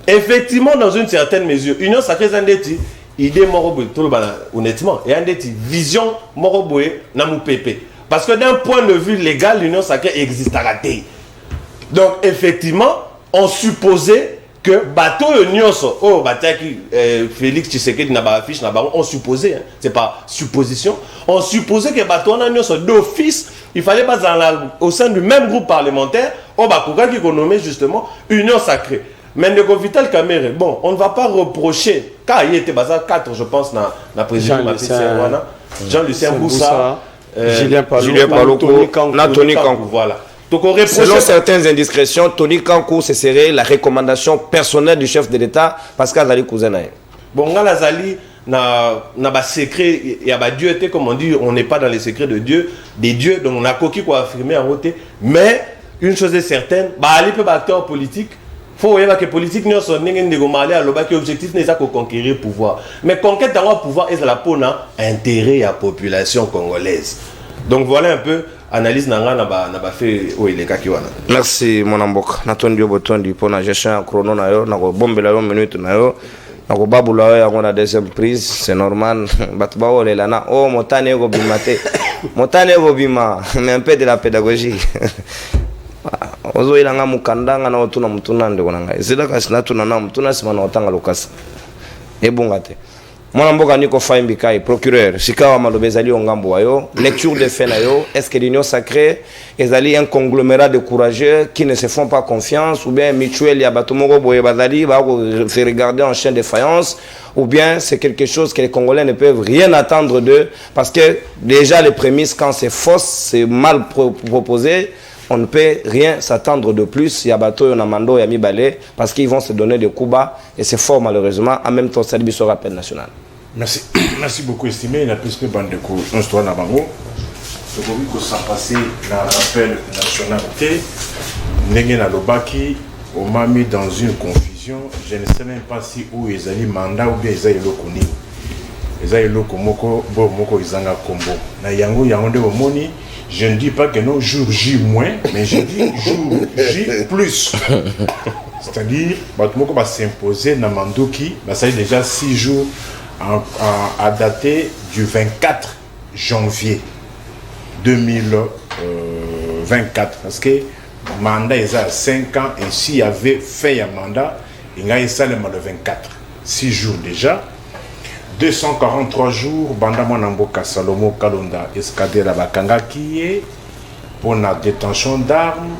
Effectivement, dans une certaine mesure, Union sacrée Zandeti, idée moroboy tout le bana honnêtement et une vision moroboy na mu pépé parce que d'un point de vue légal l'union sacrée existe à rater. Donc effectivement on supposait que bateau nyonso oh bataki Félix Tshisekedi na ba affiche na ba on supposait hein, c'est pas supposition on supposait que bateau na nyonso d'office il fallait pas au sein du même groupe parlementaire oh bakuka qui nommé justement union sacrée. Mais le Vital Kamere, bon, on ne va pas reprocher, car il était basé 4, je pense, dans la présidence Jean-Lucien Boussa, Julien Paluku, Tony Kankou. Voilà. Donc, on selon certaines indiscrétions, Tony Kankou, ce serait la recommandation personnelle du chef de l'État, Pascal Zali Kouzenaï. Bon, on a Zali, n'a pas secret, il y a Dieu, comme on dit, on n'est pas dans les secrets de Dieu, des dieux, donc on a coquille quoi affirmer en route. Mais, une chose est certaine, Ali peut être acteur politique. Il faut que les politiques ne soient pas que l'objectif n'est pas de conquérir le pouvoir. Mais conquête dans le pouvoir est la peau intérêt à la population congolaise. Donc voilà un peu l'analyse n'a fait où il est kakiwana. Merci mon ambok. Natondi obotondi pour la gestion chrono na yo na ko bombela yo minute na yo na ko babula yo ya deuxième prise c'est normal batu ba olela na oh motane ko bimate motane ko bima mais un peu de la pédagogie. Ozo ilanga mukandanga na otuna mutuna ndeko nanga zida kasina tuna na mutuna sima na otanga lokasa ebungate mwana mboka niko faimbi kai procureur sikawa malobeza li ongambo wayo lecture de fait na yo est-ce que l'union sacrée ezali un conglomérat de courageux qui ne se font pas confiance ou bien mutuel ya batomoko boye bazali ba se regarder en chien de faïence ou bien c'est quelque chose que les Congolais ne peuvent rien attendre d'eux parce que déjà les prémices quand c'est fausse c'est mal proposé. On ne peut rien s'attendre de plus. Il y a bateau, il y a mando, il y a mi-balé, parce qu'ils vont se donner des coups bas. Et c'est fort, malheureusement. En même temps, ça lui sera rappel national. Merci. Merci beaucoup, estimé. Il a plus que bande de cours. On se tourne à Bango. Ce que ça passe dans l'appel nationalité. Nengen Alobaki, on m'a mis dans une confusion. Je ne sais même pas si où ils allaient mandat ou bien ils allaient le connaître. Ils allaient le komoko, bon, moko, ils allaient combo. Na yango, yango, moni. Je ne dis pas que non, jour J moins, mais je dis jour J plus. C'est-à-dire, Batmoko va s'imposer dans Mandoki, ça y est déjà 6 jours à dater du 24 janvier 2024. Parce que le mandat est à 5 ans et s'il y avait fait un mandat, il y a eu ça le 24. 6 jours déjà. 243 jours, Bandama Namboka Salomo Kalonda Escadera Bakanga qui est pour la détention d'armes,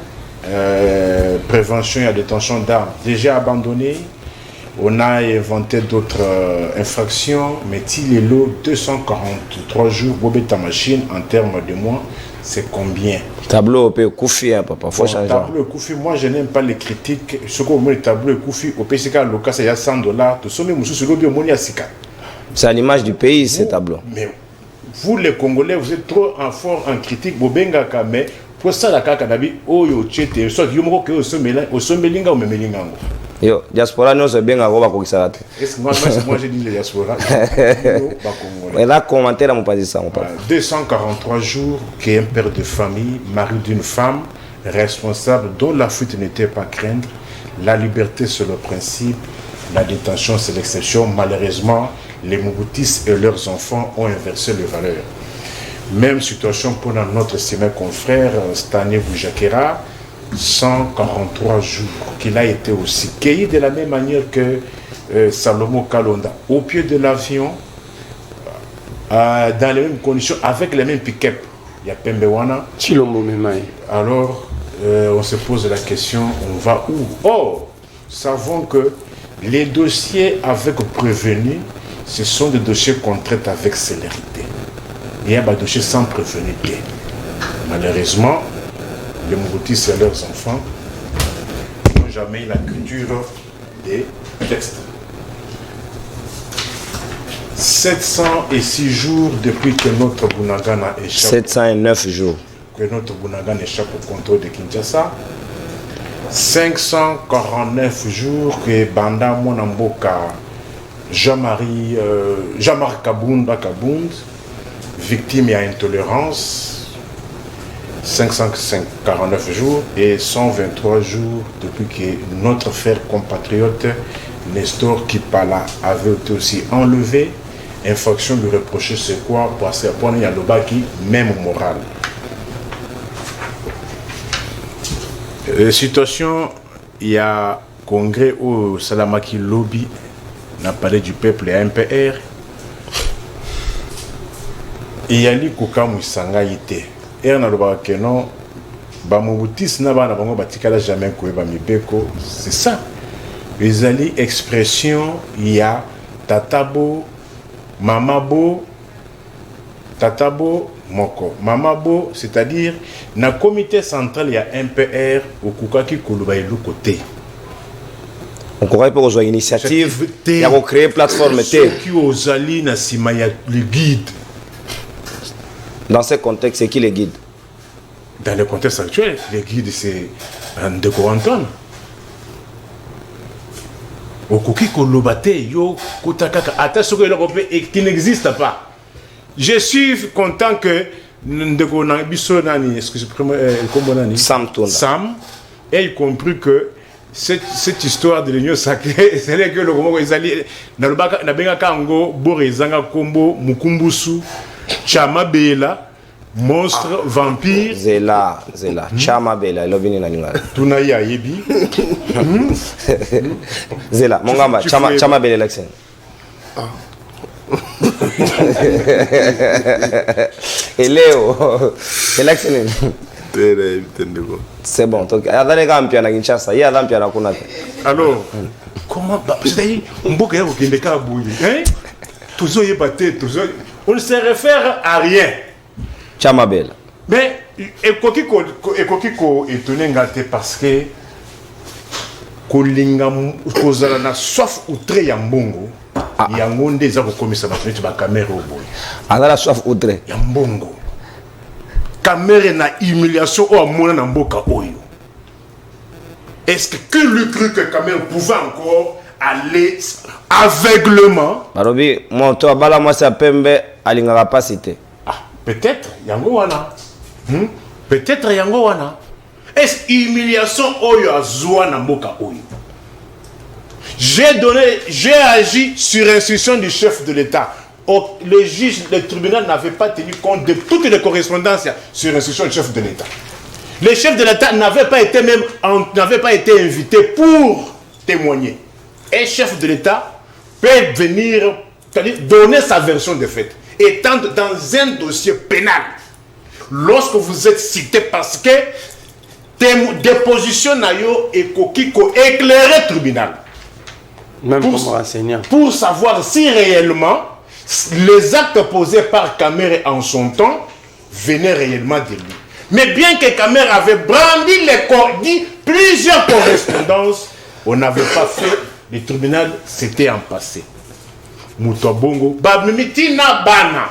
prévention et la détention d'armes déjà abandonné. On a inventé d'autres infractions, mais il est là 243 jours, Bobeta Machine en termes de mois, c'est combien? Tableau peut Koufi, papa, faut changer. Tableau Koufi, moi je n'aime pas les critiques. Ce qu'on met le tableau Koufi, au PCK, le cas c'est $100, tout ça, mais monsieur, c'est l'objet au Sika. C'est à l'image du pays, ces tableaux. Mais vous, les Congolais, vous êtes trop fort en critique. Bobenga mais pour ça, la Kanabi, oh, yo, tchete, soit Yomoko, au Sommelinga ou Memelinga. Yo, diaspora, nous, c'est bien à Roba Kokisarate. Est-ce que moi, j'ai dit la diaspora? Et là, commentaire, on pas dit ça. 243 jours, qui est un père de famille, mari d'une femme, responsable, dont la fuite n'était pas craindre. La liberté, c'est le principe. La détention, c'est l'exception. Malheureusement, les Mobutis et leurs enfants ont inversé les valeurs. Même situation pour notre estimé confrère Stanley Boujakera, 143 jours, qu'il a été aussi cueilli de la même manière que Salomo Kalonda, au pied de l'avion, dans les mêmes conditions, avec les mêmes pick-up. Il y a Pembewana. Alors, on se pose la question, on va où? Or, savons que les dossiers avec prévenu, ce sont des dossiers qu'on traite avec célérité. Il y a des dossiers sans prévenu. Malheureusement, les Mobutis et leurs enfants n'ont jamais eu la culture des textes. 706 jours depuis que notre Bunagana échappe. 709 jours. Que notre Bunagana échappe au contrôle de Kinshasa. 549 jours que Banda Monamboka Jean-Marc Kabound, victime et intolérance, 549 jours et 123 jours depuis que notre frère compatriote Nestor Kipala avait été aussi enlevé. Infraction lui reprochée, c'est quoi? Parce que pour Yalobaki, même morale. Situation, il y a congrès au Salamaki Lobby, on a parlé du peuple et MPR. Il y a eu Kokamu Sangaïte. Et on a dit que non, Bamoutis n'a pas jamais Beko. C'est ça. Les alliés expression, il y a Tatabo, Mamabo, Tatabo, Moko. Mamabo, c'est-à-dire, dans le comité central, il y a MPR au Koukaki Kouloubaï le côté. On pourrait pour une initiative, il y a créé plateforme. Ceux qui aux alliés, il y a le guide. Dans ce contexte, c'est qui les guide? Dans le contexte actuel, les guides, c'est Ndeko Anton. Au Koki Kolobate, yo, Kotakaka, attention qui n'existe pas. Je suis content que Ndeko Nani, excusez-moi, Sam ait compris que cette histoire de l'union sacrée, c'est là que le Congo est allé dans le bac, n'a Kango, Borizanga Kombo, Mukumbusu, Chama Bela, monstre, vampire. Zela, Chama Bela, l'obini n'anima. Tunaya Yebi. Zela, mon gamba, Chama Bela l'accent. Et Léo, c'est l'accent. C'est bon, donc il y a des gens qui ont Kinshasa, il y a des gens qui ont Konate. Alors, comment c'est-à-dire Mboka yako kindeka bouille, hein? Toujours yébaté, toujours on ne se réfère à rien. Chamabel. Mais ekokiko étonné ngate parce que kolinga kozala na soif outré ya mbongo. Yango ndeza ko komisa bato ba caméra au boy. Ana la soif outré ya mbongo. Caméra na humiliation au amona na mboka oyo. Est-ce que lui cru que caméra pouvait encore aller aveuglement? Barobi, mon to bala moi ça pembe alinga capacité. Ah, peut-être yango wana. Peut-être yango wana. Est-ce humiliation oyo azwa na mboka oyo? J'ai agi sur instruction du chef de l'État. Le juge, le tribunal n'avait pas tenu compte de toutes les correspondances sur instruction du chef de l'État. Le chef de l'État n'avait pas été invité pour témoigner. Un chef de l'État peut venir donner sa version des faits. Étant dans un dossier pénal, lorsque vous êtes cité parce que déposition nayo et kokiko éclairé tribunal. Même comme enseignant. Pour savoir si réellement les actes posés par Kamer en son temps venaient réellement de lui. Mais bien que Kamer avait brandi plusieurs correspondances, on n'avait pas fait, le tribunal s'était en passé. Moutobongo, Babimitina Bana,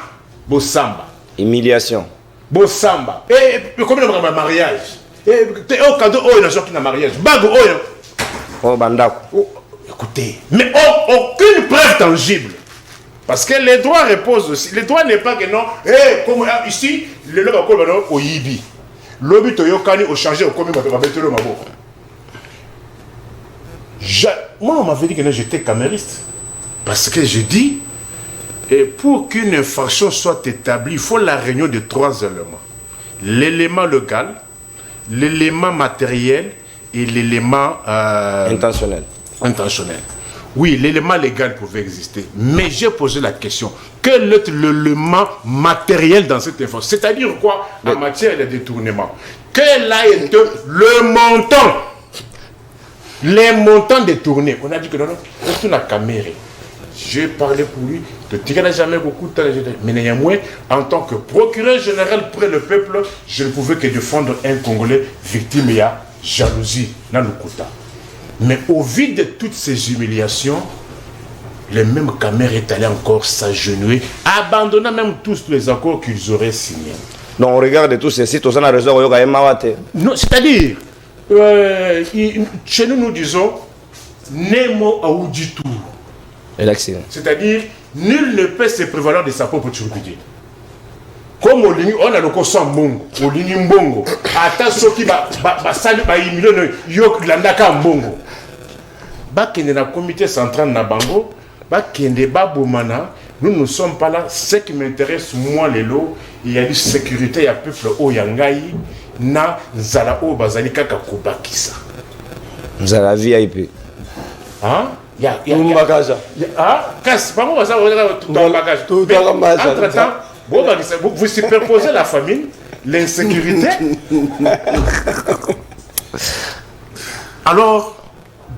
Bosamba. Humiliation. Bosamba. Et combien de mariage? Et au cadeau, oh, il y a qui n'a mariage. Bago, oh, oh, bandako. Écoutez, mais aucune preuve tangible. Parce que les droits reposent aussi. Les droits n'est pas que non. Comme ici, le lobby au Yibi. Lobby Toyokani au changé au commis le mabo. Moi, on m'avait dit que j'étais camériste. Parce que je dis, et pour qu'une infraction soit établie, il faut la réunion de 3 éléments. L'élément légal, l'élément matériel et l'élément intentionnel. Oui, l'élément légal pouvait exister. Mais j'ai posé la question. Quel est l'élément matériel dans cette information? C'est-à-dire quoi en matière de détournement? Quel a été le montant? Les montants détournés. On a dit que non, c'est une caméra. J'ai parlé pour lui. Tu n'as jamais beaucoup de temps. Mais néanmoins, en tant que procureur général près le peuple, je ne pouvais que défendre un Congolais victime et à jalousie dans le Kouta. Mais au vu de toutes ces humiliations, le même Kamer est allé encore s'agenouiller, abandonnant même tous les accords qu'ils auraient signés. Donc on regarde tout ceci, tout ça n'a raison. Non, c'est-à-dire, chez nous, nous disons, Nemo Aouditou. C'est-à-dire, nul ne peut se prévaloir de sa propre turpitude. Comme on a le corps mbongo, au ligne mbongo, attends ce qui va humilier yok landaka mbongo. bakende na comité central na bango, bakende babomana. Nous ne sommes pas là. Ce qui m'intéresse, moi, Lelo, il y a une sécurité, il y a un peuple au Yangaï, na Zala o Bazali Kaka Kobakisa. Zala VIP. Hein? Il y a un bagage. Ah, casse, pas moi, ça, tout dans le bagage. Tout dans le bagage. Entre-temps, vous superposez la famine, l'insécurité. Alors,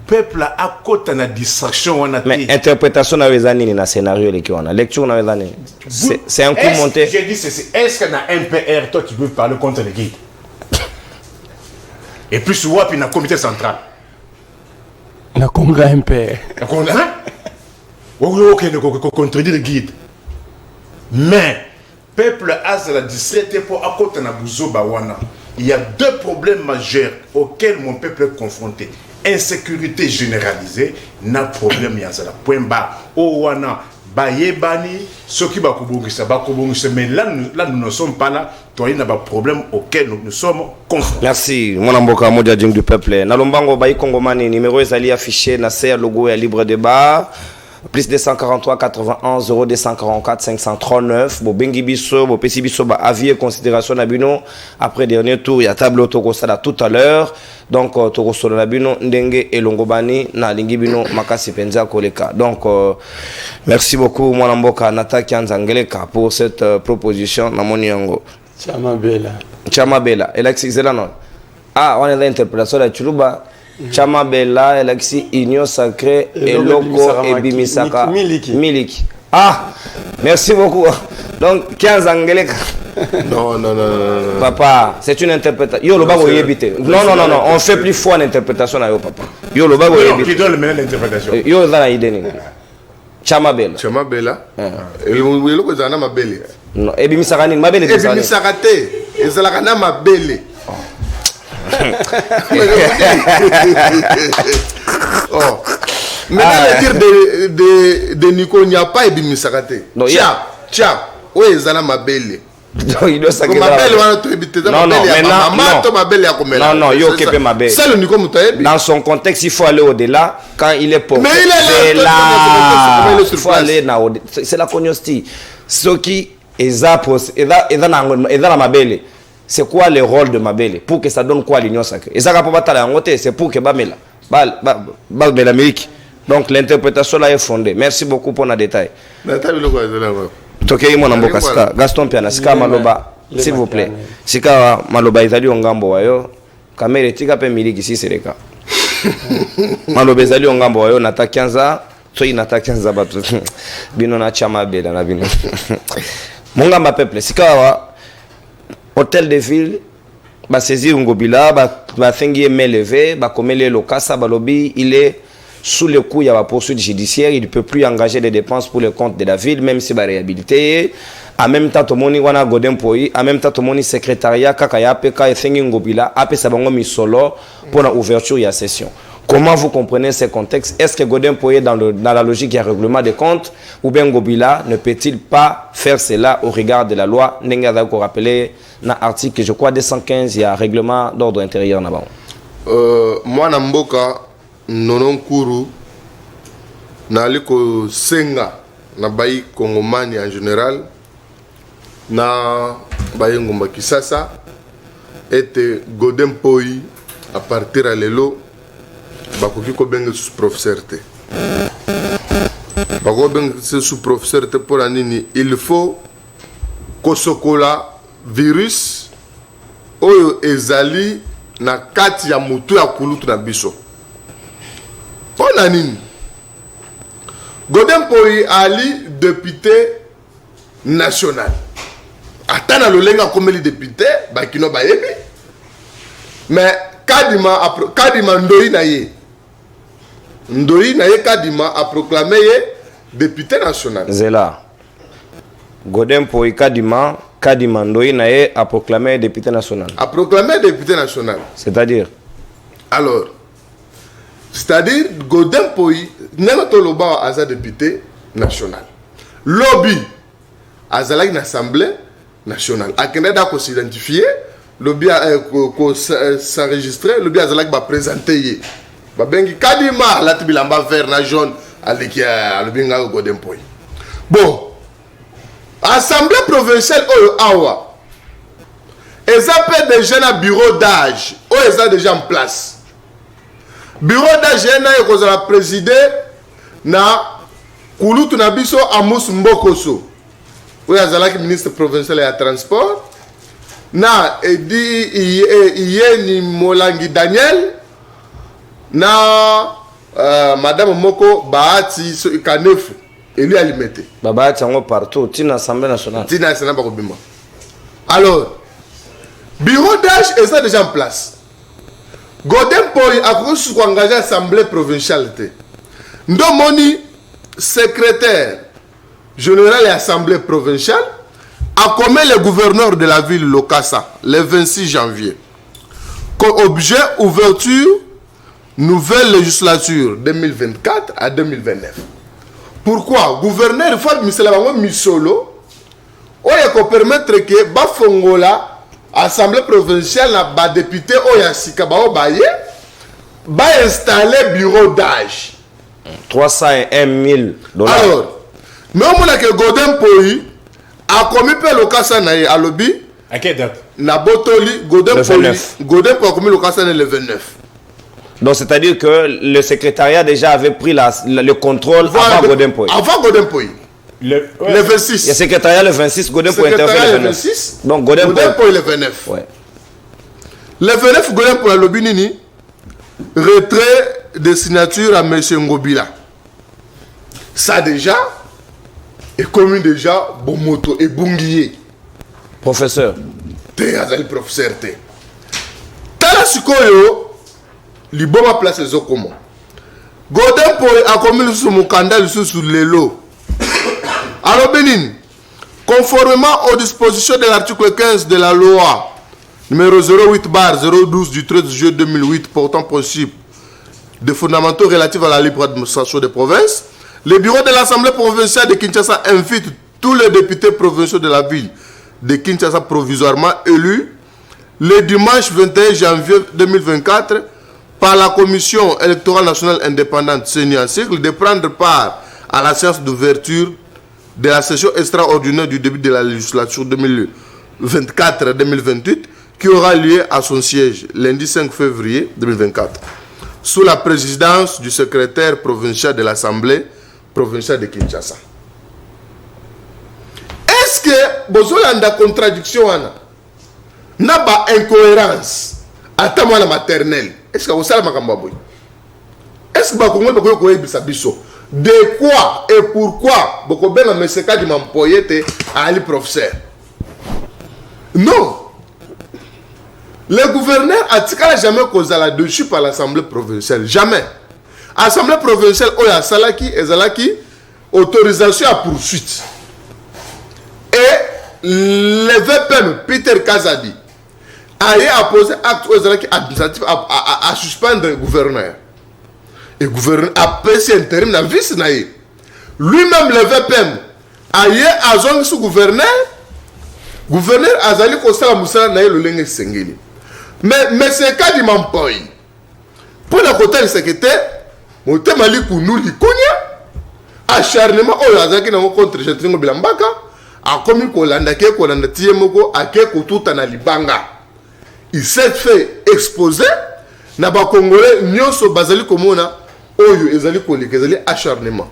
peuple à côté de la distraction. Mais interprétation dans les années, dans le scénario, la lecture dans les années. C'est un coup monté. J'ai dit ceci. Est-ce qu'un MPR, toi, tu veux parler contre les guides? Et puis, tu vois, puis, dans le comité central. Dans le congrès MPR. Hein? Ok, contredire les guides. Mais, peuple a la distraite pour à côté de la Bouzo Bawana. Il y a deux problèmes majeurs auxquels mon peuple est confronté. Insécurité généralisée, n'a problème yazala. Point bas. Owana, bayebani, ce qui va kubongisa, mais là, nous ne sommes pas là. Toi, il y a un problème auquel nous sommes confrontés. Merci. Mon amboka modia djing du peuple. Nalombango bayi Kongomani, numéro ezali affiché, na ser logo et libre débat. Plus 243 91 0244 539 bo bengi biso bo pesi biso ba avis et considération na bino après dernier tour il y a table auto ça tout à l'heure donc to solo na bino ndenge elongobani na lingi bino makasi penza koleka donc merci beaucoup mwana mboka Nataki Nzangeleka pour cette proposition na moni yango Chama Bella Alexis Zelano ah on est l'interprétation de Chuluba Chama Bella, Alexis, Union Sacrée, Eloko et Bimisaka. Miliki. Ah, merci beaucoup. Donc, 15 Angelek. Non. Papa, c'est une interprétation. Yo, le bago yébité. Non, on fait plus fois l'interprétation à yo, papa. Yo, le bago yébité. Qui donne le meilleur l'interprétation? Yo, dans la idée. Chama Bella. Chama Bella. Eloko zana ma belle. Non, et Bimisaka, ma belle. Et Bimisaka te. Et Zalakana ma belle. Oh. Maintenant, le dire de Nico, il n'y a pas Ebi Misakate. Tiens, où est Zana Mabele? Non, il doit s'agréger. Non, il occupe ma belle. C'est le Nico Moutaïbi. Dans son contexte, il faut aller au-delà quand il est pauvre. Mais il est là. Il faut aller au-delà. C'est la cognosti. Ce qui est dans ma belle. C'est quoi le rôle de Mabele pour que ça donne quoi à l'Union Sacrée? Et ça va pas la côté, c'est pour que Bamela, de l'Amérique. Donc l'interprétation là est fondée. Merci beaucoup pour le détail. Gaston Piana, Sika Maloba, s'il vous plaît. Sika Maloba Izali Ongambo Wayo, Kamere Tika Pe Miliki si c'est le cas. Maloba Izali Ongambo Wayo, Nata 15 ans, Soy Nata 15 ans, Bino na Chama Bela na Bino. Mongamba peuple, Sika Hôtel de ville, bah saisir Ngobila, bah fengi levé, bah comme les lokasa, bah lobby, il est sous le coup, il y a la poursuite judiciaire, il ne peut plus engager des dépenses pour le compte de la ville, même si bah réhabilité. En même temps, tout le monde wana godem poi, en même temps tout le monde secrétariat, kakaya peka et fengi Ngobila, apé sabango mi solo pour la ouverture et la session. Comment vous comprenez ces contextes? Est-ce que Godin Poye, dans la logique du règlement des comptes, ou bien Ngobila, ne peut-il pas faire cela au regard de la loi? Nenga d'ako rappelé dans l'article, je crois, 215, il y a un règlement d'ordre intérieur. Moi, Namboka, nonon kuru, naliko senga, na bayi Kongomani en général, na bayi Ngomba Kisasa, et Godin Poye, à partir de l'élo, bakoki ko benga sous professeur te bako benga sous professeur te pour anini il faut kosokola virus oyo ezali na kati ya mutu ya kulutu na biso pour anini Godin Poye ali député national atana lolenga komeli député bakino bayebi mais kadima Ndoi Naye Kadima a proclamé député national. Zela. Godin Poye Kadima Ndoi Naye a proclamé député national. A proclamé député national. C'est-à-dire Godin Poye Nenotoloba Aza député national. Lobby Azala une assemblée nationale. A Canada qu'on s'identifier, lobby s'enregistrer, lobby Azala va présenter. babengi kadima lati bilamba vert na jaune aleki alobinga Godin Poy. Bon, assemblée provinciale oyo awa eza pe déjà na bureau d'âge oyo eza déjà en place. Bureau d'âge na ekozala présidé na kulutu na biso Amos Mbokoso oyo azalaki ministre provincial ya transport, na Iyeni Molangi Daniel, na madame Moko Bahati Kanefu Eli Alimete. Bahati yango partout tina Assemblée nationale. Tina Assemblée bakobima. Alors, bureau d'âge est déjà en place. Godin Poy a reçu engagé Assemblée provinciale. Ndomoni secrétaire général et Assemblée provinciale a commis le gouverneur de la ville Lokassa le 26 janvier. Comme objet ouverture nouvelle législature 2024 à 2029. Pourquoi? Gouverneur il faut administrer la misolo oya ko permettre que bafongola Assemblée provinciale na ba député oya sika ba obaye ba installer bureau d'âge 301 000 $. Alors, mais on a que Godin Poy a commis le Lokassa na à lobby. À quelle date? Na Botoli, Godin Poy a commis le Lokassa le 29. Donc c'est-à-dire que le secrétariat déjà avait pris le contrôle avant Godin Poy. Avant Godin Poy. Le 26. Le secrétariat le 26, Godin Poy intervient le 26. Donc Godin Poy le 29. Ouais. Le 29, Godin Poy a lobby nini retrait de signature à M. Ngobila. Ça déjà est commun déjà Bomoto et Bungiye. Professeur. Azali professeur te. Tala sikoyo liboma place ezo comment. Godin Poy a commis sous mon candidat sur les lots. Alors Benin, conformément aux dispositions de l'article 15 de la loi numéro 08/012 du 13 juillet 2008 portant principe de fondamentaux relatifs à la libre administration des provinces, le bureau de l'Assemblée provinciale de Kinshasa invite tous les députés provinciaux de la ville de Kinshasa provisoirement élus le dimanche 21 janvier 2024 par la Commission électorale nationale indépendante CENI en cycle de prendre part à la séance d'ouverture de la session extraordinaire du début de la législature 2024-2028 qui aura lieu à son siège lundi 5 février 2024 sous la présidence du secrétaire provincial de l'Assemblée provinciale de Kinshasa. Est-ce que Bozolanda contradiction n'a pas incohérence à la maternelle? Est-ce que vous savez est-ce que vous savez de quoi et pourquoi vous avez un message qui m'a employé à Ali professeur? Non. Le gouverneur a jamais causé là-dessus par l'Assemblée provinciale. Jamais. L'Assemblée provinciale, Oya Salaki et Zalaki, autorisation à poursuite. Et le VPM, Peter Kazadi, a posé acte aux Zalaki administratif à suspendre le gouverneur. Et le gouverneur a passé intérim dans le vice. Lui-même, le VPM, a zone sous gouverneur. Gouverneur a zali Kostala Moussala na le lenge sengeli. Mais c'est Kadi Mampoy. Pour le côté du secrétaire, mon thème ali kounou likonya, acharnement au azaki na contre Chetingo Bilambaka, a commis Kolanda ke Kolanda Tiemoko, a ke Kotuta na Libanga. Il s'est fait exposer, na ba Congolais, nyonso bazali komona, oyo ezali kolik, ezali acharnement.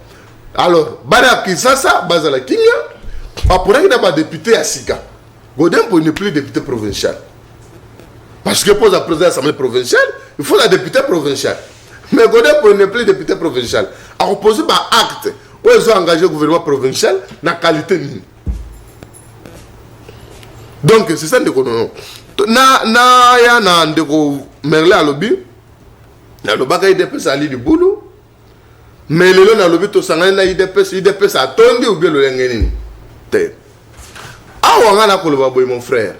Alors, Bada Kisasa, Bazala Kinya, après qu'il n'a pas député à Sika. Godin Poy n'est plus député provincial. Parce que pour la présidence de l'Assemblée provinciale, il faut la députée provinciale. Mais Godin Poy n'est plus député provincial. A opposé par acte, où ils ont engagé le gouvernement provincial dans la qualité. Donc, c'est ça que nous avons. Merle à lobby, na lobaka IDPS ali du boulot. Mais le long na lobby to sangana IDPS a tondi ou bien le lengeni. Ah, on a collaboré, mon frère.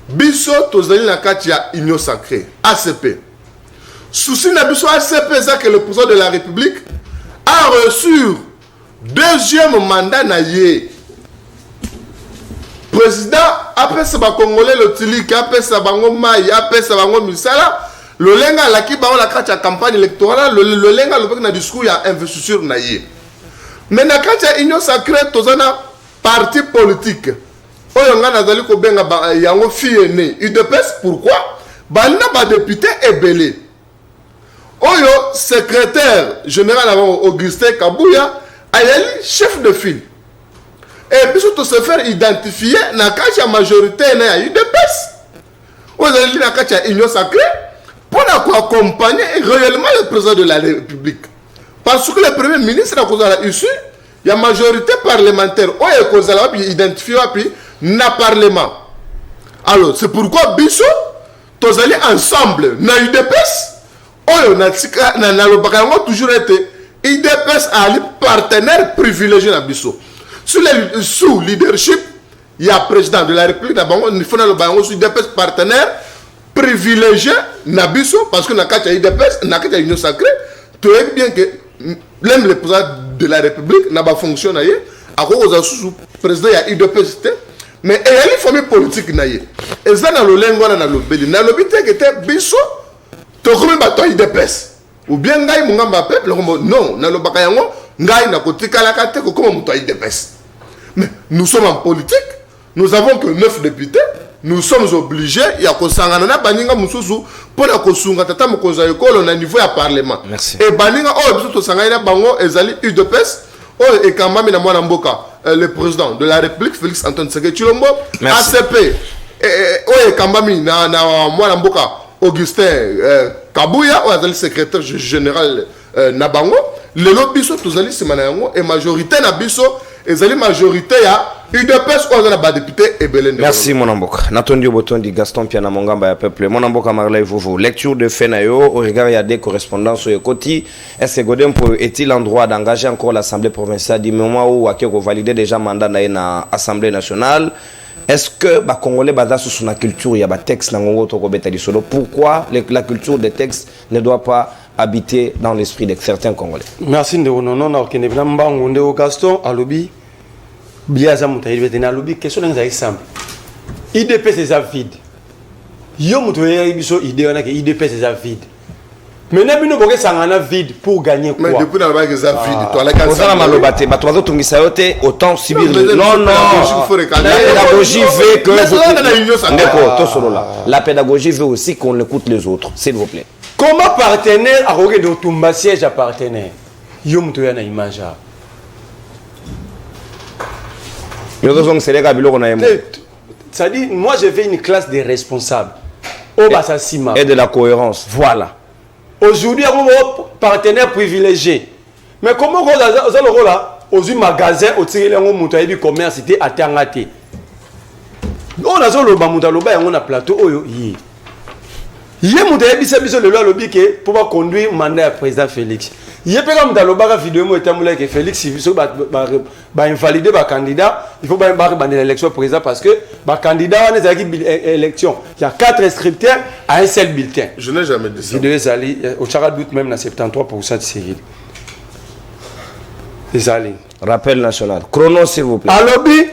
Biso tozali na kati ya Union Sacrée, ACP. Souci na biso ACP, c'est que le président de la République a reçu deuxième mandat na yé. Président après ça va Congolais le tili, après ça bango mai, après ça bango misala, le lenga la ki ba la kacha campagne électorale le lenga le na discours ya investiture na ye mais na kacha union sacrée tozana parti politique oyo nga nazali ko benga yango fiene UDPS pourquoi bana ba député ebele oyo secrétaire général avant Augustin Kabouya ayeli chef de file et puis surtout se faire identifier na kacha majorité na UDPS oyo na kacha union sacrée pour accompagner réellement le président de la République. Parce que le premier ministre a issu, il y a majorité parlementaire, il a identifié na parlement. Alors, c'est pourquoi Bisso, tous allés ensemble, na UDPS, toujours été UDPS a un partenaire privilégié na Bisso. Sous leadership, il y a président de la République, il faut le UDPS partenaire privilégié Nabiso parce que na kacha IDPS na kacha union sacrée tu sais bien que même le président de la République n'a pas fonctionné à cause de sous président ya IDPS mais il y a une famille politique na ye et ça na lo lengo na lo beli na lo bité que te biso to comme ba to IDPS ou bien ngai mungamba peuple non na lo bakayango ngai na kotikala kate ko comme muto IDPS mais nous sommes en politique nous avons que 9 députés. Nous sommes obligés, il y a que Sangana Baninga Mususu pour la Kosunga Tata Mokoza Ekolo na niveau ya parlement. Merci. Et Baninga oh biso to Sangana Bango ezali UDPS oh et Kambami na mwana mboka le président de la République Félix Antoine Tshisekedi Tshilombo ACP oh et Kambami na mwana mboka Augustin Kabouya oh ezali secrétaire général na bango lelo biso tozali simana yango et majorité na biso ezali majorité ya UDPS ou na ba député et Belende. Merci mon amboka. Natondi Botondi Gaston Piana Mongamba ya peuple. Mon amboka Marley Vovo. Lecture de Fenayo au regard il y a des correspondances au Koti. Est-ce que Godempo est-il en droit d'engager encore l'Assemblée provinciale du moment où Akeko validé déjà mandat dans l'Assemblée nationale? Est-ce que les Congolais basés sur la culture, il y a des textes dans le solo? Pourquoi la culture des textes ne doit pas habiter dans l'esprit de certains Congolais? Merci de non non que ne venons pas on au Gaston à lobby bien ça monter il va lobby question d'un exemple IDP c'est ça vide yo mutoye biso idée on a que IDP c'est ça vide mais n'a bino boke sangana vide pour gagner quoi mais depuis dans la que ça vide toi la quand ça malobate ba toi tungisa yote autant subir non la pédagogie veut que la pédagogie veut aussi qu'on écoute les autres s'il vous plaît. Comment partenaire a regardé de tomba siège à partenaire yo mutoya na image ça dit moi je veux une classe de responsables et de la cohérence. Voilà. Aujourd'hui, on a un partenaire privilégié. Mais comment on a le rôle là? Aux magasins, au tiré du commerce, c'était à Tangate. On a le Bamutaloba et on a plateau. Il y a le lobby pour conduire le mandat du président Félix. Il y a une vidéo que Félix va invalider le candidat. Il faut pas l'élection président parce que le candidat a une élection. Il y a 4 inscripteurs à un seul bulletin. Je n'ai jamais dit ça. Il devait aller au Charadout même à 73% de série. Désolé. Rappel national. Chrono s'il vous plaît. À lobby.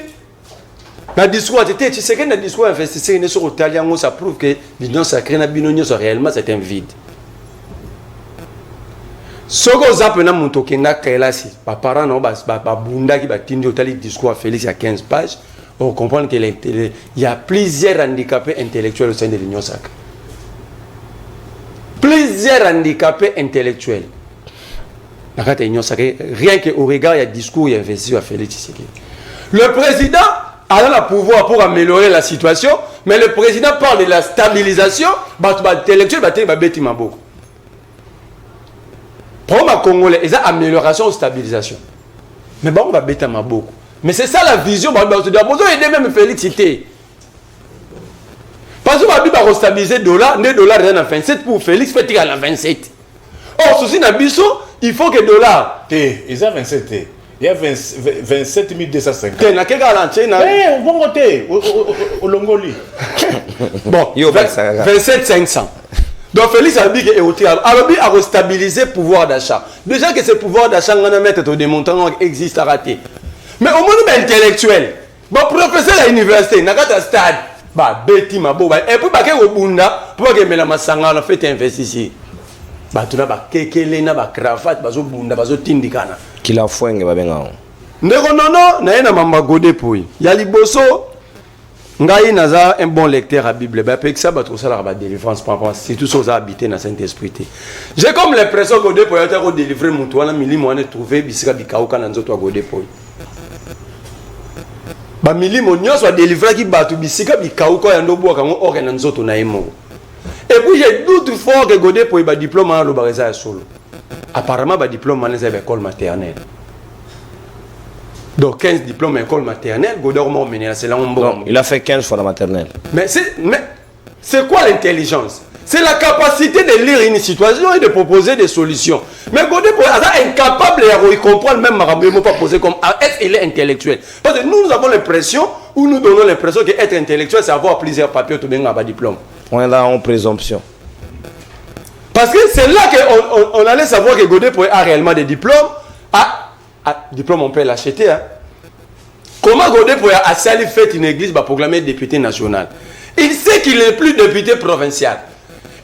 Le discours, tu sais que le discours investisseur sur l'Italien, ça prouve que l'union sacrée n'a pas réellement c'est un vide. Ce que vous appelez mon token, les parents n'ont pas bunda qui battent le discours à Félix à 15 pages. On comprend qu'il y a plusieurs handicapés intellectuels au sein de l'union sacrée. Plusieurs handicapés intellectuels. Rien qu'au regard, il y a discours et investi à Félix Tshisekedi. Le président a le pouvoir pour améliorer la situation, mais le président parle de la stabilisation, intellectuel, beaucoup. Pour les Congolais, il y a amélioration ou stabilisation. Mais bon, on va bêter beaucoup. Mais c'est ça la vision. On doit aider même Félix Tshisekedi. Parce qu'on va stabiliser le dollar, le dollar est à 27 pour Félix, fait à 27. Or, ceci n'a biso, il faut que le dollar. Il y a 27. Il y a 27 250. Il y a quelqu'un à l'antenne. Oui, au bon côté, au Longoli. Bon, 27 500. Donc Félix a dit qu'il a restabilisé le pouvoir d'achat. Déjà que ce pouvoir d'achat, on a mettre des montants existe à rater. Mais au monde intellectuel, bon professeur à l'université, il y a un stade, et puis il y a un bunda, pour que mela masanga na fait investi ici bato na ba kekele na ba cravate bazo bunda bazo tindikana kila fwenge babenga ndeko nono na yena mamba Godé Poyi ya liboso ngai naza un bon lecteur à Bible ba pekisa bato sala ba délivrance par rapport c'est tout ça za habiter na Saint-Esprit. J'ai comme l'impression que Godé Poyi a été délivrer mutu wana milimo wana trouver bisika bikauka na nzoto wa Godé Poyi ba milimo nyonso a délivrer ki bato bisika bikauka ya ndobo kango ore na nzoto na yemo. Et puis j'ai doute fort que Godé Poyi ba diplôme à l'Obareza ya solo. Apparemment ba diplôme à l'école maternelle. Donc 15 diplômes à l'école maternelle, Godé Poyi mené c'est là on bon. Il a fait 15 fois la maternelle. Mais c'est quoi l'intelligence? C'est la capacité de lire une situation et de proposer des solutions. Mais Godé Poyi est incapable de comprendre même Marambo ne pas poser comme est-ce qu'il est intellectuel. Parce que nous avons l'impression ou nous donnons l'impression qu'être intellectuel c'est avoir plusieurs papiers tout bien un diplôme. On est là en présomption. Parce que c'est là qu'on allait savoir que Godé Poyi a réellement des diplômes. Diplôme on peut l'acheter. Hein. Comment Godé Poyi a fait une église pour proclamer député national? Il sait qu'il n'est plus député provincial.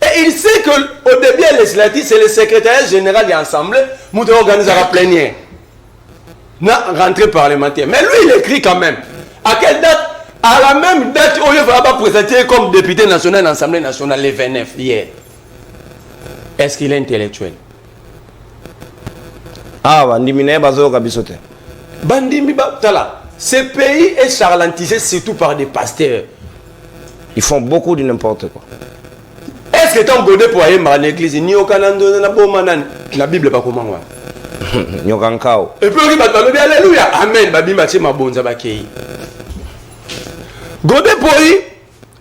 Et il sait qu'au début législatif, c'est le secrétaire général de l'Assemblée qui organise la plénière. La rentrée parlementaire. Mais lui, il écrit quand même. À quelle date? À la même date, on va pas présenter comme député national de l'Assemblée nationale le 29 hier. Est-ce qu'il est intellectuel? Ah, Bandimine Bazo Kabisote. Bandimi Tala. Ce pays est charlantisé surtout par des pasteurs. Ils font beaucoup de n'importe quoi. Est-ce que tant Godé Poyi dans l'église, ni au Canada, la Bible pas comment? Nyokankao. Et puis il va dire alléluia, amen. Babi Mathieu Mabonza Bakei. Godé Poyi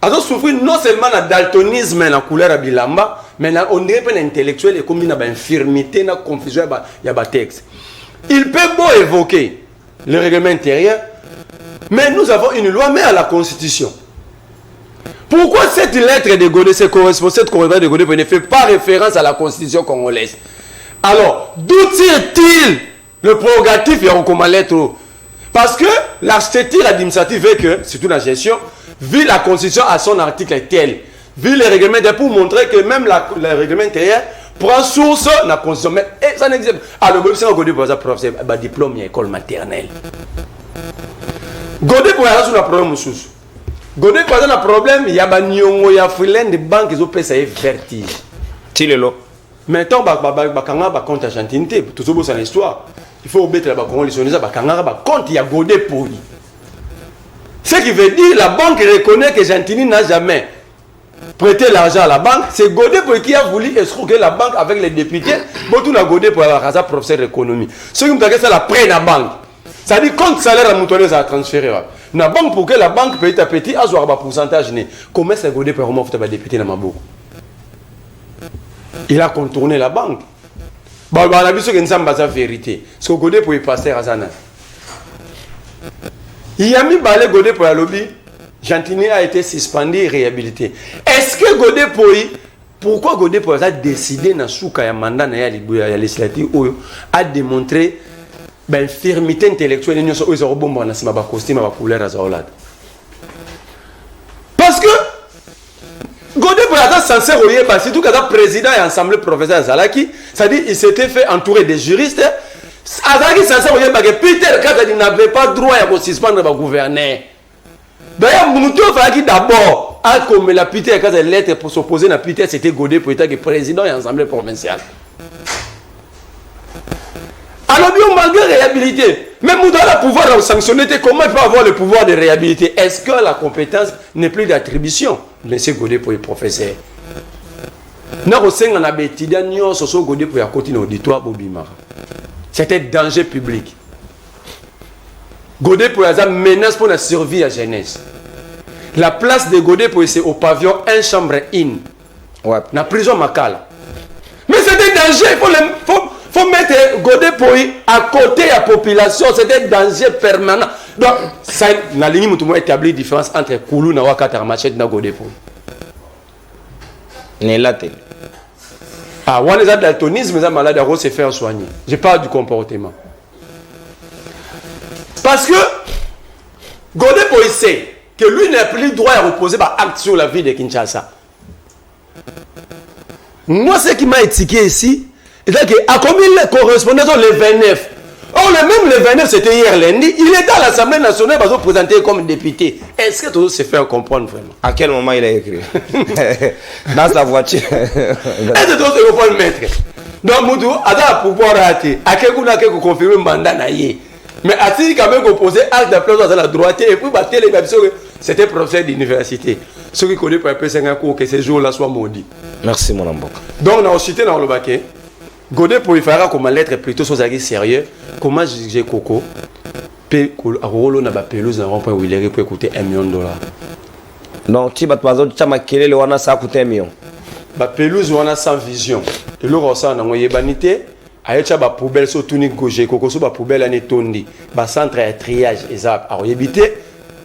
a souffert non seulement de daltonisme et la couleur à bilamba, mais on dirait pas intellectuel et comme il a une infirmité, une confusion, il y a un texte. Il peut beau évoquer le règlement intérieur, mais nous avons une loi, mais à la constitution. Pourquoi cette lettre de Godé, cette correspondance de Godé ne fait pas référence à la constitution congolaise? Alors, d'où tire-t-il le prérogatif et comment lettre? Parce que l'architecture administrative veut que, surtout la gestion, vu la constitution à son article tel, vu le règlement pour montrer que même le règlement intérieur prend source de la constitution. Mais ça n'existe pas. Alors, Godé Poyi pour ça, professeur, diplôme et école maternelle. Godé Poyi a un problème sous. Godé Poyi a un problème, il y a un freelance de banque qui ont payé vertige. Tilelo. Maintenant, il compte argentinité, tout ça c'est l'histoire. Il faut obéir à la compte, il y a Godé Poyi. Ce qui veut dire la banque reconnaît que Gentini n'a jamais prêté l'argent à la banque. C'est Godé Poyi qui a voulu escroquer la banque avec les députés. Bon, tout le Godé Poyi a professeur d'économie. Ce qui me dit que c'est la prêt la banque. Ça dit compte salaire à Moutonné à transférer. La banque pour que la banque petit à petit a un pourcentage. Comment c'est Godé Poyi vraiment fait député dans ma boucle? Il a contourné la banque. On a vu ce que nous sommes la vérité. Ce que Godé Poyi passer à Zana. Il y a mis balai Godé Poyi à lobby. Gentini a été suspendu et réhabilité. Est-ce que Godé Poyi, pourquoi Godé Poyi a décidé dans le mandat législatif a démontré l'infirmité intellectuelle de parce que Godé Poyi est censé regarder, surtout quand le président et l'Assemblée professeur Zalaki, c'est-à-dire il s'était fait entourer des juristes. Azalaki est censé regarder que Peter Kazadi n'avait pas droit à suspendre le gouverneur. D'ailleurs, Moutou Faki d'abord a comme la Peter Kazadi lettre pour s'opposer à Peter, c'était Godé Poyi qui est président et l'Assemblée provinciale. Alors, malgré réhabilité, même Moutou a le pouvoir de sanctionner, comment il peut avoir le pouvoir de réhabiliter? Est-ce que la compétence n'est plus d'attribution? Monsieur Godé Poyi professeur. C'était danger public. Godé Poyi a menace pour la survie à la jeunesse. La place de Godé Poyi c'est au pavillon 1 chambre in. Ouais. La prison Makala. Mais c'était danger. Il faut mettre Godé Poyi à côté de la population. C'était danger permanent. Donc, ça, la ligne où tout le monde établit la différence entre Koulou, Nawakata, Machette et Godé Poyi. Nélate. Ah, on est daltonisme, mais malade à se faire soigner. Je parle du comportement. Parce que Godé Poyi sait que lui n'a plus le droit à reposer par acte sur la vie de Kinshasa. Moi, ce qui m'a étiqué ici, c'est qu'à combien il correspondait le 29. Or, même le 29, c'était hier lundi, il était à l'Assemblée nationale pour se présenter comme député. Est-ce que tout se fait comprendre vraiment? À quel moment il a écrit? Dans sa voiture. Est-ce que tout se comprendre, maître? Donc, Moudou, à pouvoir rater, à quel coup on confirme le mandat naïe. Mais a-t-il quand même opposé acte d'applaudissement à la droite et puis battre les babes? C'était professeur d'université. Ceux qui connaissent pas un peu 5 ans que ces jours-là soient maudits. Merci, mon amboka. Donc, on a cité dans le baquet. Godé pour y faire comme lettre plutôt sur les sérieux. Comment j'ai Coco? À Rolo n'a pas pelouse dans rond-point où il est pour écouter $1 million. Donc, tu vas te maquiller le wana ça coûte $1 million. Ba pelouse wana sans vision. Et le ressent dans mon yébanité. Aïcha ba poubelle sur tout Nico j'ai Coco sur ba poubelle ane tondi. Ba centre à triage exact. Alors yébité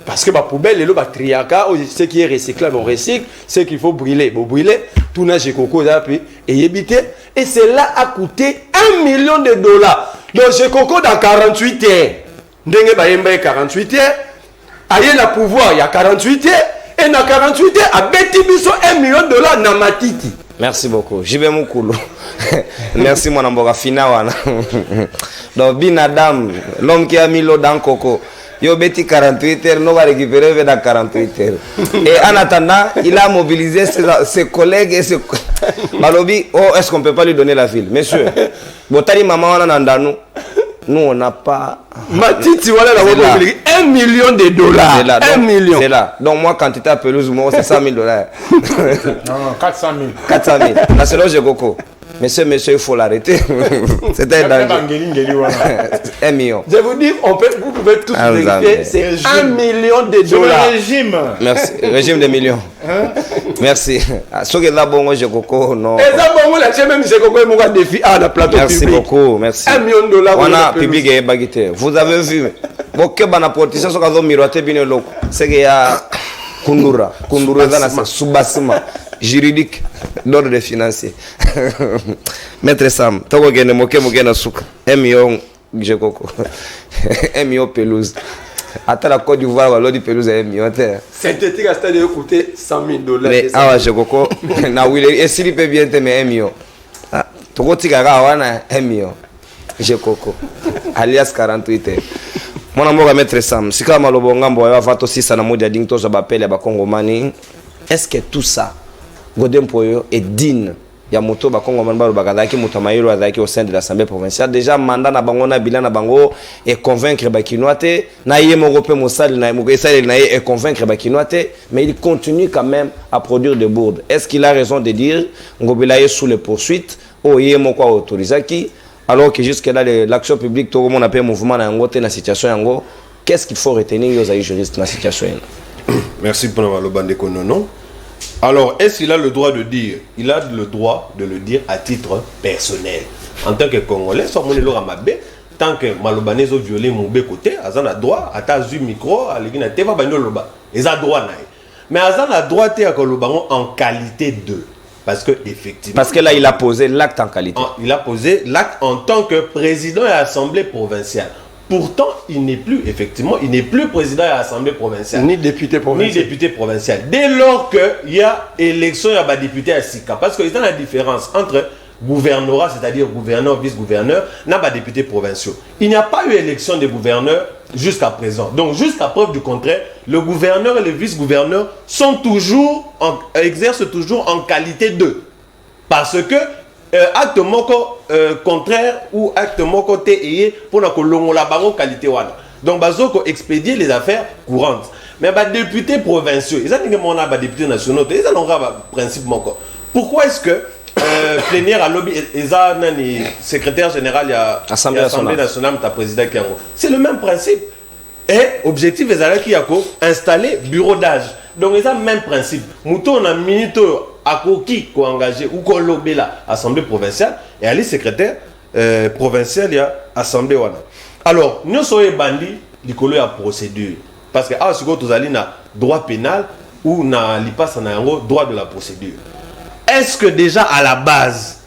parce que ba poubelle et le ba triaka ce qui est recyclable on recycle, ce qu'il faut brûler. Bon brûler tout n'a j'ai Coco et yébité. Et cela a coûté $1 million. Donc chez Coco dans 48 heures. Ndenge ba yemba 48 heures. Aïe la pouvoir il y a 48 heures. Et dans 48 heures à Betty Bisso $1 million na matiti. Merci beaucoup. J'y vais Moukulu. Merci mon amboka Finawana. Donc Binadam, l'homme qui a mis l'eau dans Coco. Yo Betty 48 heures, nous va récupérer dans 48 heures. Et en attendant, il a mobilisé ses collègues et ses... Malobi, oh, est-ce qu'on ne peut pas lui donner la ville? Monsieur, Botari maman on a nous on n'a pas... Matiti, voilà la mobilisé. $1 million. C'est là. 1 million. C'est là. Donc moi, quantité à pelouse, moi, c'est $100 000. Non, 400 000. 400 000. Là, c'est là j'ai Coco. Monsieur, il faut l'arrêter. C'était un danger. 1 million. Je vous dis, vous pouvez tous vérifier, c'est $1 million. C'est le régime. Merci. Régime des millions. Merci. Ce qui est là, bon, j'ai Coco, non. Et ça, bon, là, j'ai même Coco et mon défi à la plateau public. Merci beaucoup, merci. $1 million. On a public et baguette. Vous avez vu, beaucoup de politiciens sont dans miroiter bien le c'est qu'il y a Kundura. Kundura est dans sous-bassement juridique d'ordre des financiers. Maître Sam, tu vois que ne moque na souka. 1 million, j'ai Coco. 1 million pelouse. Attends la Côte d'Ivoire, l'eau du pelouse est 1 million. Synthétique à stade de coûter $100 000. Mais ah, j'ai Coco. Na oui, et s'il peut bien te mais 1 million. Ah, tu vois que wana 1 million. J'ai Coco. Alias 48 heures. Mon amour Maître Sam, si comme le bon gambo va faire aussi ça na modia ding to s'appelle ba Congomani. Est-ce que tout ça Godem Poyo est digne? Ya moto ba Congomani ba bakadaki moto mayiro azaki au sein de l'Assemblée provinciale déjà mandat na bango na bilan na bango et convaincre ba Kinoate na yemo européen mosal na mo esale na et convaincre ba Kinoate mais il continue quand même à produire des bourdes. Est-ce qu'il a raison de dire ngobelaye sous les poursuites o yemo kwa autorisaki? Alors que jusque-là, l'action publique, tout le monde appelle mouvement dans la situation. Qu'est-ce qu'il faut retenir aux juristes dans la situation? Merci pour le bandeko non. Alors, est-ce qu'il a le droit de dire? Il a le droit de le dire à titre personnel. En tant que Congolais, soit mon élo Ramabé, tant que Malobanais ont violé mon bé côté, Azan a droit, à ta micro, à l'égina Teva Bano Loba. Ils ont droit. Mais Azan a droit à Kolobango en qualité de. Parce que effectivement. Parce que là, il a posé l'acte en qualité. Il a posé l'acte en tant que président de l'Assemblée provinciale. Pourtant, il n'est plus, effectivement, il n'est plus président de l'Assemblée provinciale. Ni député provincial. Ni député provincial. Dès lors qu'il y a élection, il y a député à Sika. Parce qu'il y a la différence entre gouvernorat, c'est-à-dire gouverneur, vice-gouverneur, n'a pas député provinciaux. Il n'y a pas eu élection des gouverneurs jusqu'à présent. Donc, jusqu'à preuve du contraire, le gouverneur et le vice-gouverneur exercent toujours en qualité d'eux. Parce que acte moko contraire ou acte moko téé pour la bango qualité wana. Donc, bazoko expédier les affaires courantes. Mais les députés provinciaux, ils ont des députés nationaux, ils ont un principe moko. Pourquoi est-ce que plénière à lobby et secrétaire général il y a Assemblée nationale ta président qui c'est le même principe et objectif est qui a installer bureau d'âge donc ils ont le même principe mouton a minute à qui ko engagé ou ko lobby la assemblée provinciale et aller secrétaire provincial il y a assemblée wana alors nous sommes bandits likolo ya procédure parce que ah siko tozali na droit pénal ou na lipas na yango droit de la procédure. Est-ce que déjà à la base,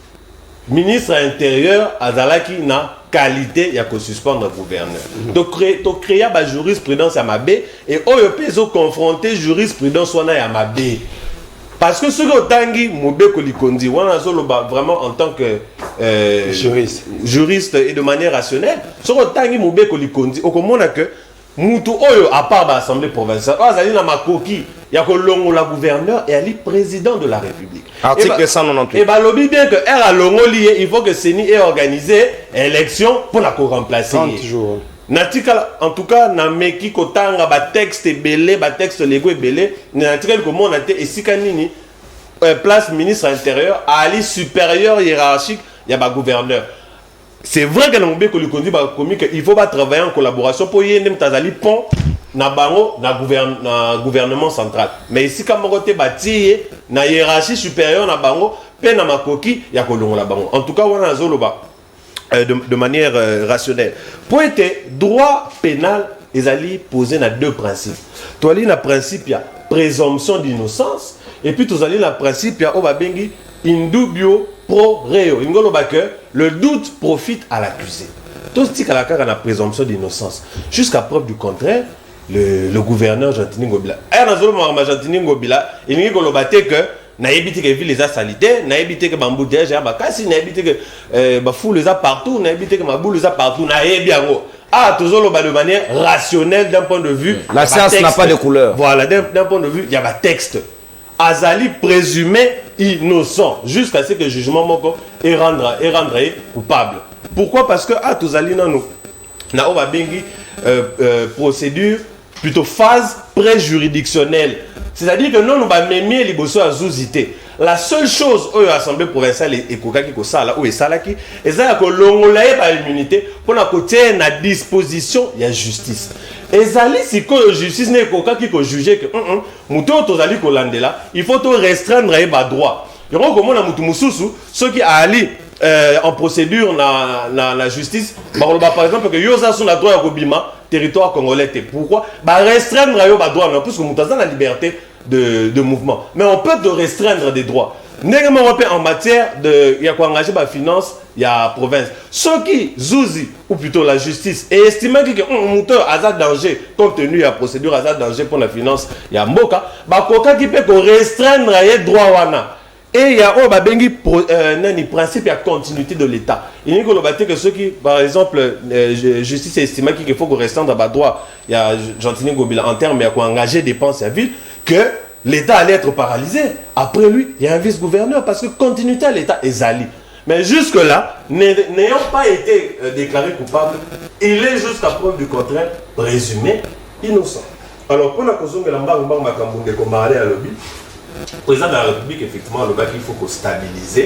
ministre intérieur Azalaki na qualité ya ko suspendre gouverneur. Donc créer ba jurisprudence à Mabé et OEP ont confronté jurisprudence wana ya Mabé. parce que ce que Tangi Mobeko Likondi, on a vraiment en tant que juriste et de manière rationnelle, ce que Tangi Mobeko Likondi, au comment on a que Moutou Oyo, à part l'Assemblée provinciale, il y a Makoki, il y a la gouverneur et Ali président de la République. Article 198. Et bien, lobby bien que il faut que Séni ait organisé élection pour la remplacer. 30 jours. En tout cas, na meki kotanga ba texte belé, ba texte lego belé, na tika comment on a été ici kanini place ministre intérieur ali supérieur hiérarchique, il y a ba gouverneur. C'est vrai que l'on que le conduit ba commis il faut pas travailler en collaboration pour y nem tazali pont na bango na gouvernement central. Mais ici comme côté bati na hiérarchie supérieure na bango pe na makoki ya kolongo la bango. En tout cas, on a zoloba. De manière rationnelle. Pour être droit pénal, ils allaient poser deux principes. Tu as le principe, il y a présomption d'innocence, et puis tu as le principe, il y a indubio pro reo. Le doute profite à l'accusé. Tout ce qui est la présomption d'innocence. Jusqu'à preuve du contraire, le gouverneur Jantini Ngobila. Jantini Ngobila, il dit que na évité que ville les a salité, na évité que bambou déjà bakasi, na évité que fou les a partout, na évité que mabou les a partout, na bien toujours de manière rationnelle d'un point de vue. La science n'a pas de couleur. Voilà, d'un point de vue, il y a un texte. Azali présumé innocent jusqu'à ce que le jugement moko est rendre coupable. Pourquoi? Parce que Azali na oba bengi procédure plutôt phase pré-juridictionnelle. C'est-à-dire que nous avons même les bossos à zouzité. La seule chose où l'Assemblée provinciale est kokaki ko sala ou est salaki, et ça que l'ongolaye par immunité pour la côté à disposition il y a justice. Et zali si que justice n'est kokaki ko juger que muto to zali ko landela, il faut to restreindre les droits. Il y a comment na mutu mususu ceux qui ali en procédure la justice, par exemple que yosa sont la droit à Kobima territoire congolais. Pourquoi? Restreindre les droits, parce que nous avons la liberté de mouvement. Mais on peut restreindre des droits. En matière de il y a quoi engager la finance, il y a province. Ceux qui zouzi ou plutôt la justice et estiment que moteur hasard danger compte tenu de la procédure hasard danger pour la finance, il y a Mboka, koka qui peut restreindre les droits wana. Et il y a un principe de continuité de l'État. Il y a que ceux qui, par exemple, justice estime qu'il faut qu'on restreindre dans le droit, il y a Jantini Ngobila en termes, il y a quoi engager dépenses à ville, que l'État allait être paralysé. Après lui, il y a un vice-gouverneur parce que continuité à l'État est zali. Mais jusque-là, n'ayant pas été déclaré coupable, il est jusqu'à preuve du contraire présumé innocent. Alors, pour la cause de la lobby, le président de la République, effectivement, le bac, il faut qu'on stabilise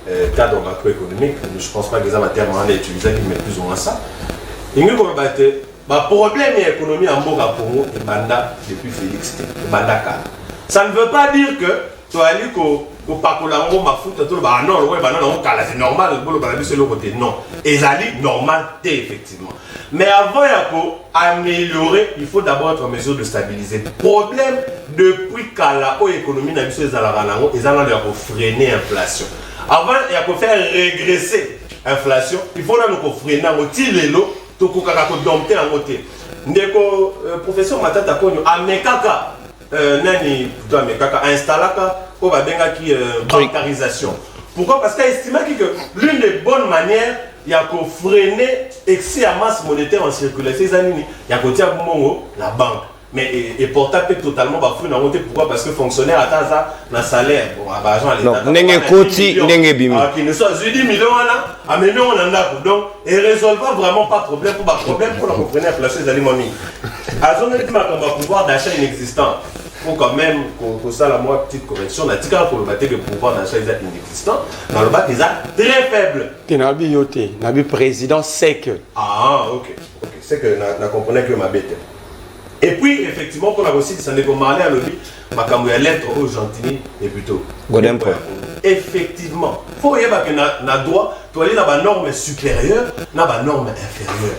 le cadre macroéconomique. Je ne pense pas que les amateurs vont utiliser mais plus ou moins ça. Il y a un problème de l'économie en Boga pour nous, et Banda depuis Félix, et Banda. Ça ne veut pas dire que tu as dit que Pakolango m'a foutu tout le monde. Non, c'est normal, c'est le côté. Non. Et ça dit normal, effectivement. Mais avant d'améliorer, il faut d'abord être en mesure de stabiliser. Le problème, depuis que l'économie n'a pas freiner l'inflation. Avant, il faut faire régresser l'inflation. Il faut freiner l'inflation. Dompter en côté. Ndeko professeur Matata Konyo amekaka nani plutôt amekaka installaka au babenga qui bancarisation. Pourquoi? Parce qu'il estime que l'une des bonnes manières il y a qu'au freiner excès à masse monétaire en circulation ces années il y a qu'au tiers la banque. Mais et portable totalement bafou na monter. Pourquoi? Parce que fonctionnaire attend ça na salaire bon argent à l'état n'enge koti n'enge bimi qui ne soit 10 millions là à millions on en a donc et résolve vraiment pas problème pour la comprendre inflation des aliments à zone de ma pouvoir d'achat inexistant faut quand même qu'on ça la moi petite correction la tika pour le battre que pouvoir d'achat est inexistant dans le bas ils a très faible tenabi yoté nabi président sec ok c'est que na comprenait que ma bête. Et puis, effectivement, pour la aussi, ça n'est pas mal à l'objet, ma caméra lettre au Gentini et plutôt. Effectivement, il faut y avoir que na droit, tu aller dans la norme supérieure, dans la norme inférieure.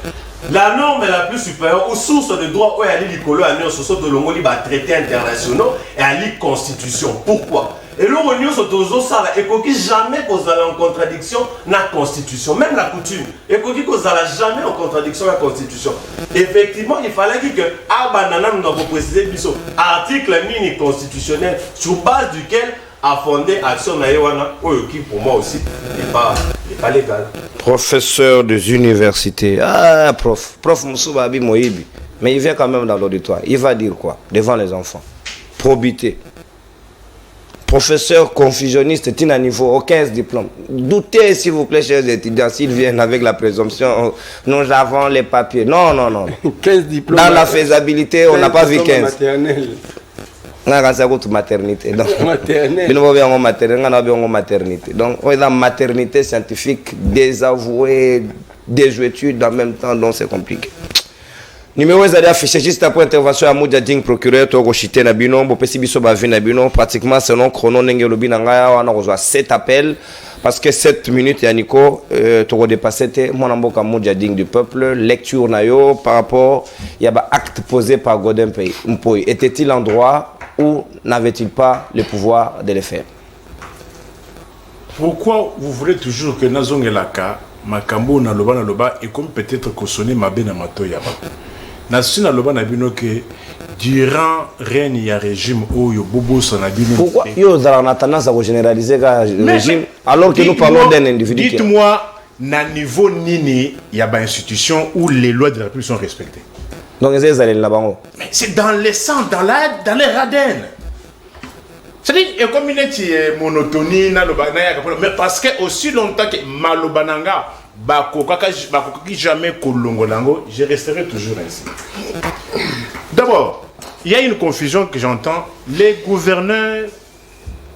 La norme est la plus supérieure aux sources de droit où il y a les colo à nous, sur de l'ongoli, traité internationaux et à la constitution. Pourquoi? Et là, on y ça et qu'on jamais qu'on a en contradiction la constitution, même la coutume. Et qu'on dit qu'on a jamais en contradiction la constitution. Effectivement, il fallait que nous avons précisé article mini constitutionnel sur base duquel a fondé Action Naïwana, qui pour moi aussi n'est pas légal. Professeur des universités. Ah, prof Moussoubabi Moïbi. Mais il vient quand même dans l'auditoire. Il va dire quoi devant les enfants? Probité. Professeur confusionniste, il n'a niveau aucun diplôme. Doutez, s'il vous plaît, chers étudiants, s'ils viennent avec la présomption, nous avons les papiers. Non, non, non. 15 diplômes. Dans la faisabilité, on n'a pas vu 15. Maternelle. Maternité. Donc, maternelle. maternité. Donc, on est dans maternité scientifique, désavouée, des études en même temps, donc c'est compliqué. Numéro est affiché juste après intervention à Moudia Ding, procureur, Togochité Nabino, Bopesi Biso Bavi Nabino, pratiquement selon chrono Nengelobi Nangaya, on a reçu 7 appels, parce que 7 minutes, Yannico, Togo dépassé, mon amboka Moudia Ding du peuple, lecture Nayo, par rapport, il y a un acte posé par Godin Mpoy. Était-il en droit ou n'avait-il pas le pouvoir de le faire? Pourquoi vous voulez toujours que Nazong Elaka, Makambo, Naloba, et comme peut-être Kosone Mabena Matoyaba? Nassina Loba Nabino que durant règne il y a régime où yo bobo sanabino. Pourquoi yo a la tendance à généraliser le régime alors que nous parlons d'un individu? Dites-moi, na niveau nini il y a une institution où les lois de la République sont respectées. Donc c'est là-bas. C'est dans les sangs, dans les radins. C'est-à-dire il y a comme une monotonie mais parce que aussi longtemps que Malobananga jamais Kolongolango, je resterai toujours ainsi. D'abord, il y a une confusion que j'entends. Les gouverneurs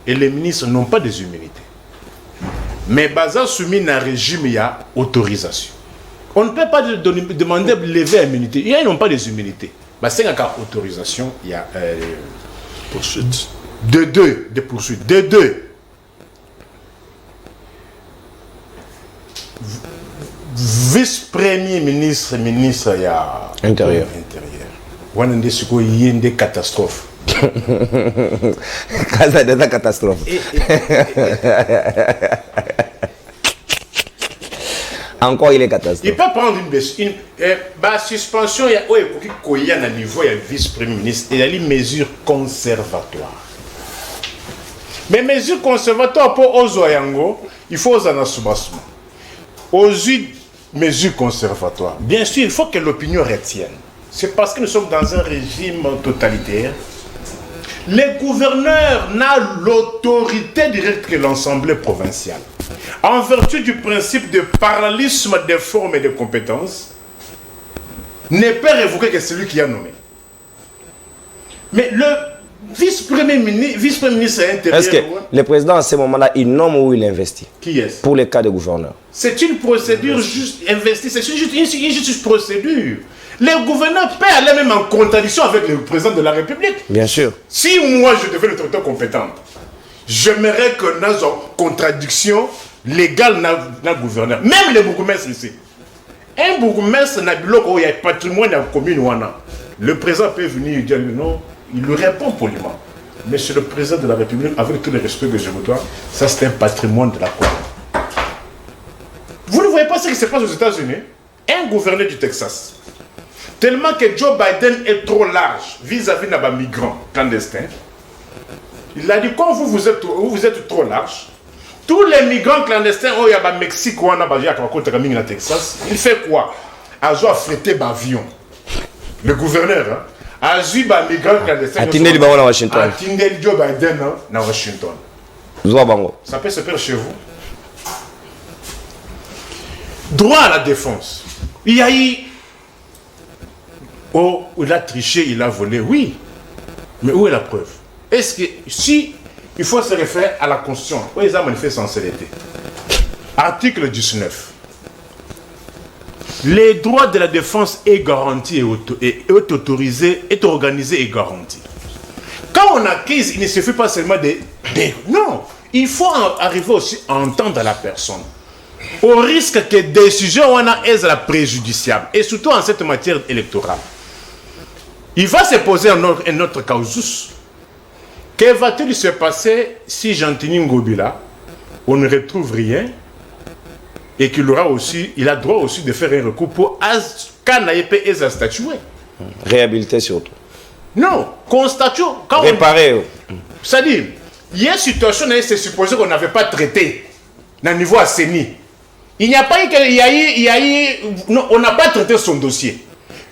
et les ministres n'ont pas des immunités. Mais Baza soumis à un régime, il y a autorisation. On ne peut pas demander de lever l'immunité. Ils n'ont pas des immunités. C'est une autorisation, il y a poursuite. Des poursuites. De deux. Vice-premier ministre, il y a intérieur. On a des catastrophes. Des catastrophes. Encore il est catastrophe. Il peut prendre une suspension, il y a un niveau, il y a vice-premier ministre, il y a une mesure conservatoire. Mais mesures conservatoires pour Ozoyango, il faut aux anasoubassement. Aux mesures conservatoires. Bien sûr, il faut que l'opinion retienne. C'est parce que nous sommes dans un régime totalitaire. Les gouverneurs n'ont l'autorité directe que l'Assemblée provinciale. En vertu du principe de parallélisme des formes et des compétences, ne peut révoquer que celui qui a nommé. Mais le vice-premier ministre intérieur... Est-ce que le président, à ce moment-là, il nomme ou il investit? Qui est-ce? Pour les cas de gouverneur. C'est une procédure juste investie. C'est juste une procédure. Les gouverneurs peuvent aller même en contradiction avec le président de la République. Bien sûr. Si moi, je devais l'autorité compétente, j'aimerais que nous ayons contradiction légale dans le gouverneur. Même les bourgmestres ici. Un bourgmestre n'a pas il y a patrimoine dans la commune. Le président peut venir et dire non. Il lui répond poliment. Monsieur le président de la République, avec tout le respect que je vous dois, ça c'est un patrimoine de la commune. Vous ne voyez pas ce qui se passe aux États-Unis? Un gouverneur du Texas, tellement que Joe Biden est trop large vis-à-vis des migrants clandestins, il a dit quand vous êtes trop large, tous les migrants clandestins au Mexique ou en Texas, il fait quoi? Azo a frété l'avion. Le gouverneur, hein? Azu ba migrant clandestin. Atindeli bango na Washington. Atindeli Joe Biden na Washington. Ça peut se faire chez vous. Droit à la défense. Il y a eu... Oh, il a triché, il a volé, oui. Mais où est la preuve? Est-ce que si il faut se référer à la Constitution, où ils ont manifesté sincérité? Article 19. Les droits de la défense est garanti et est autorisé, est organisé et garanti. Quand on a crise, il ne suffit pas seulement de... Non, il faut arriver aussi à entendre la personne. Au risque que des décisions soient préjudiciables, et surtout en cette matière électorale. Il va se poser un autre causus. Que va-t-il se passer si Jean-Tini Ngobila, on ne retrouve rien et qu'il aura aussi, il a droit aussi de faire un recours pour Kanayepe et sa statuer. Réhabiliter surtout. Non, constatons. Réparer. C'est-à-dire, il y a une situation, c'est supposé qu'on n'avait pas traité au niveau ASENI. Il n'y a pas eu, non, on n'a pas traité son dossier.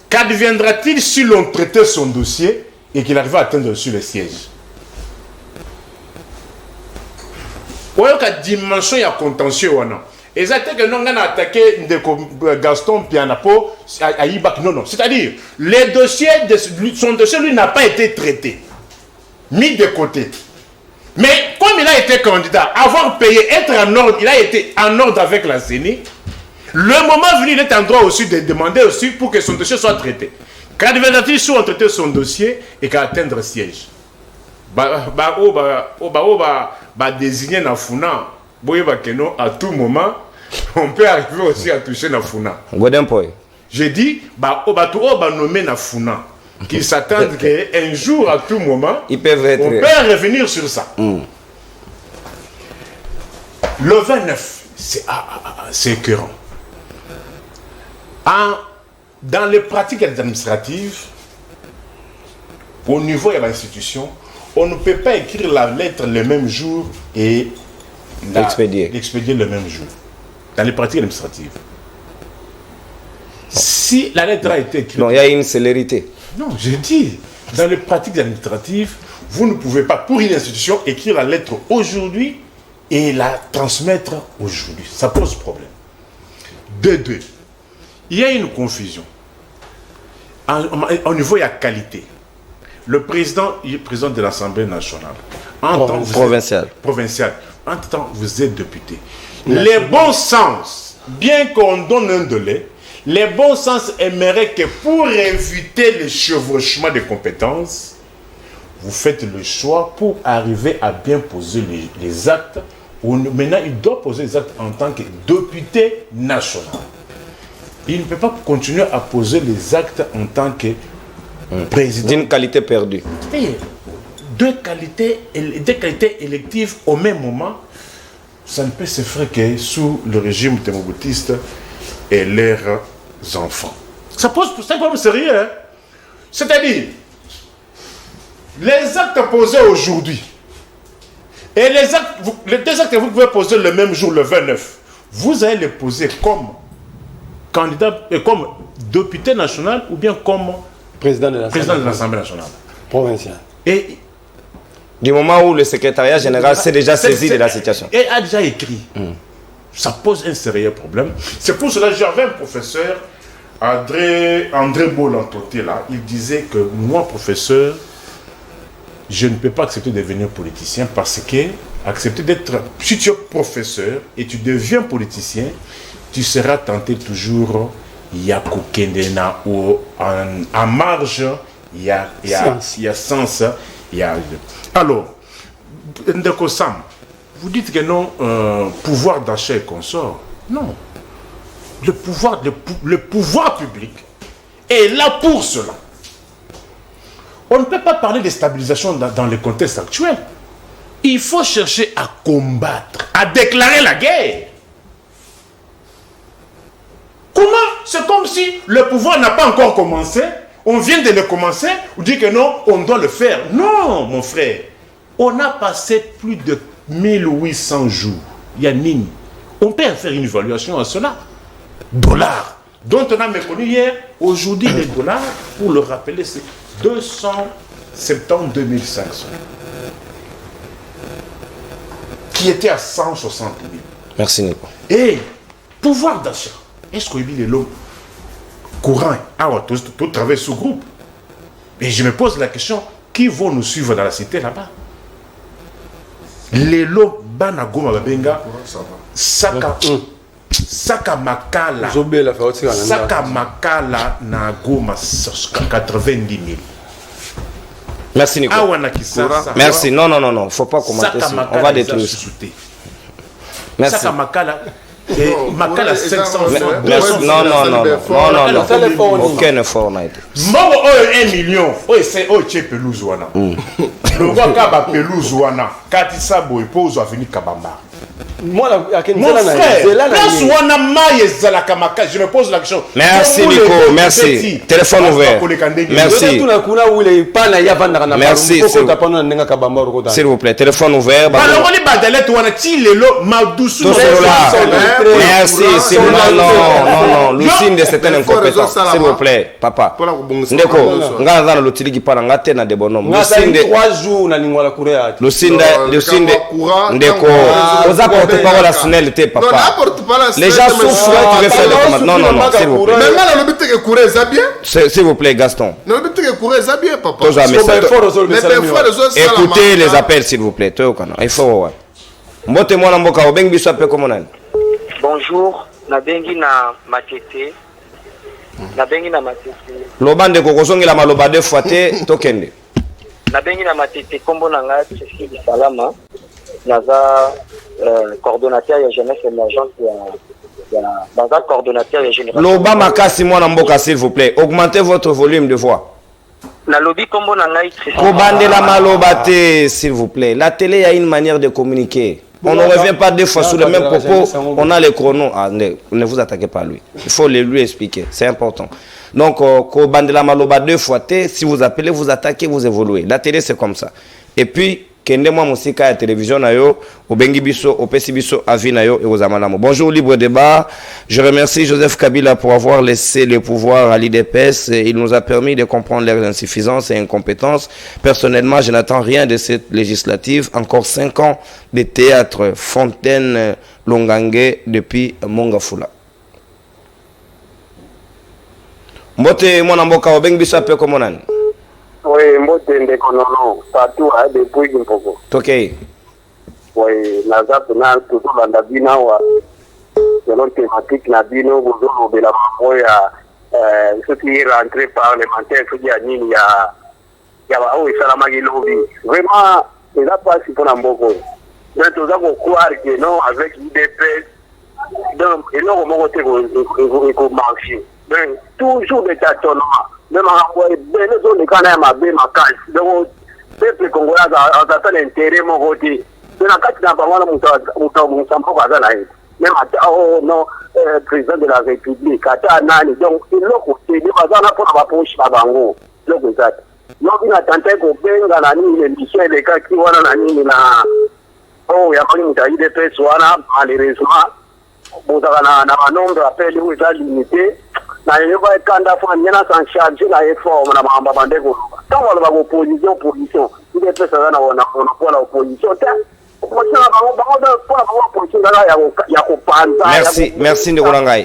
Qu'adviendra-t-il si l'on traitait son dossier et qu'il arrive à atteindre sur le siège? Oui, il y a une dimension, il y a contentieux. Exactement que nous avons attaqué Gaston Pianapo à Ibak. Non. C'est-à-dire, son dossier, lui, n'a pas été traité. Mis de côté. Mais comme il a été candidat, avoir payé, être en ordre, il a été en ordre avec la CENI. Le moment venu, il est en droit aussi de demander aussi pour que son dossier soit traité. Quand il soit traité son dossier et qu'à atteindre le siège. Désigner na Funa. À tout moment, on peut arriver aussi à toucher na Funa. J'ai dit, nommer na Funa. Qu'ils s'attendent qu'un jour, à tout moment, on peut revenir sur ça. Le 29, c'est écœurant. Dans les pratiques administratives, au niveau de l'institution, on ne peut pas écrire la lettre le même jour et l'expédier le même jour. Dans les pratiques administratives. Si la lettre a été écrite... Non, il y a une célérité. Non, j'ai dit, dans les pratiques administratives, vous ne pouvez pas, pour une institution, écrire la lettre aujourd'hui et la transmettre aujourd'hui. Ça pose problème. De deux, il y a une confusion. Au niveau de la qualité. Le président de l'Assemblée nationale. Provincial. En tout temps, vous êtes député. Les bons sens, bien qu'on donne un délai, les bons sens aimeraient que pour éviter le chevauchement des compétences, vous faites le choix pour arriver à bien poser les actes. Maintenant, il doit poser les actes en tant que député national. Il ne peut pas continuer à poser les actes en tant que président. D'une qualité perdue. Deux qualités électives au même moment, ça ne peut se faire que sous le régime démocratiste et leurs enfants. Ça pose un problème sérieux. Hein? C'est-à-dire, les actes posés aujourd'hui et les deux actes que vous pouvez poser le même jour, le 29, vous allez les poser comme candidat, comme député national ou bien comme président de l'Assemblée nationale. Provincial. Et du moment où le secrétariat général s'est déjà saisi de la situation. Et a déjà écrit. Ça pose un sérieux problème. C'est pour cela que j'avais un professeur, André Bolantoté, là, il disait que moi, professeur, je ne peux pas accepter de devenir politicien parce que accepter d'être, si tu es professeur et tu deviens politicien, tu seras tenté toujours, il y a Kokendena ou en marge, il y a sens, il y a... Alors, Ndeko Sam, vous dites que non, pouvoir d'achat et consort. Non. Le pouvoir public est là pour cela. On ne peut pas parler de stabilisation dans le contexte actuel. Il faut chercher à combattre, à déclarer la guerre. Comment? C'est comme si le pouvoir n'a pas encore commencé. On vient de le commencer. On dit que non, on doit le faire. Non, mon frère. On a passé plus de 1800 jours. Yannick, on peut faire une évaluation à cela. Dollars, dont on a méconnu hier. Aujourd'hui, les dollars, pour le rappeler, c'est 270 500. Qui était à 160 000. Merci, Nico. Et pouvoir d'achat. Est-ce qu'il y a l'homme courant? Alors, tout travaille sous groupe. Et je me pose la question, qui vont nous suivre dans la cité là-bas? Les lots Banagoma Babenga, Saka Makala, Saka Makala Nagoma 90 000. Merci, Nico. Merci. Non. Faut pas commenter ça. On va détruire. Merci. Saka Makala, Et Makala 500 non, aucun effort n'a été. Mbongo oyo 1 million, oyo c'est oyo tche pelouse wana. Le roi Kaba pelouse wana, kati sabo epose aveni Kabamba. Mon frère, place wana maye zalaka maka, je me pose la question. Merci Nico, merci. Téléphone ouvert. Merci. Merci. S'il vous plaît, téléphone ouvert. Alors on est badelet wana ti lelo maudousu. Merci, c'est non, Lucine de certaines incompétences. S'il vous plaît, papa. Ndeko, ngaza na lotiligi pana ngate na de bonhomme. Lucine de 3 jours na lingwa la courir. Lucine ndeko, oza porte-parole la nationalité, papa. Les gens souffrent, tu veux faire des commandes. Non, s'il vous plaît. S'il vous plaît, Gaston. Écoutez les appels, s'il vous plaît. Il faut. Bonjour, Nabengi na Matete. Lobande kokosongi la maloba de foite tokende. Nabengi na Matete kombo nanga Cécile Salama. Naza coordonnateur de jeunesse émergente Naza coordonnateur de génération. Loba makasi mwana mboka s'il vous plaît, augmentez votre volume de voix. Na lobby kombo nanga Kobande la maloba te s'il vous plaît. La télé a une manière de communiquer. On ne revient pas deux fois sur le même propos. On a les chronos. Ah, ne vous attaquez pas à lui. Il faut lui expliquer. C'est important. Donc, Kobandela Maloba 2 fois T, si vous appelez, vous attaquez, vous évoluez. La télé, c'est comme ça. Et puis, Kende moi musika ya télévision na yo, obengi biso, opesi biso avi na yo et aux amanamo. Bonjour Libre Débat. Je remercie Joseph Kabila pour avoir laissé le pouvoir à l'IDPS. Il nous a permis de comprendre leurs insuffisances et incompétences. Personnellement, je n'attends rien de cette législative. Encore 5 ans de théâtre Fontaine Longange depuis Mongafula. Mbote mwana mboka obengi biso ape komonani. Oui, mbote ndeko nono, partout depuis Kimpoko. Ok. Oui, naza tuna tuzolanda bina wa selon thématique na bino bozolobela mambo ya soki rentrée parlementaire soki ya nini ya baoyo esalamaki lobi. Vraiment, eza pasi mpona mboka oyo. Donc toza kokroire que non avec l'IDPS, donc eloko moko te ekomarche. Donc toujours des tâtonnements. Même à les zones de Ghana mabe makasi. Donc peuple congolais a intérêt mon côté. C'est la carte n'a pas mal même oh non président de la République ata nani donc il loko te de bazana pour ba poche ba bango loko zati. Donc il a tenté ko benga na nini l'émission de kaki wana na nini na oh ya koni mutaide pesa wana malheureusement bozaka na nombre appel où est limité. Na yeba kanda fo nyana sans charger la effort na mamba bandeko tant wala ba opposition il est pesa na wana pour la opposition merci Ndekolangai.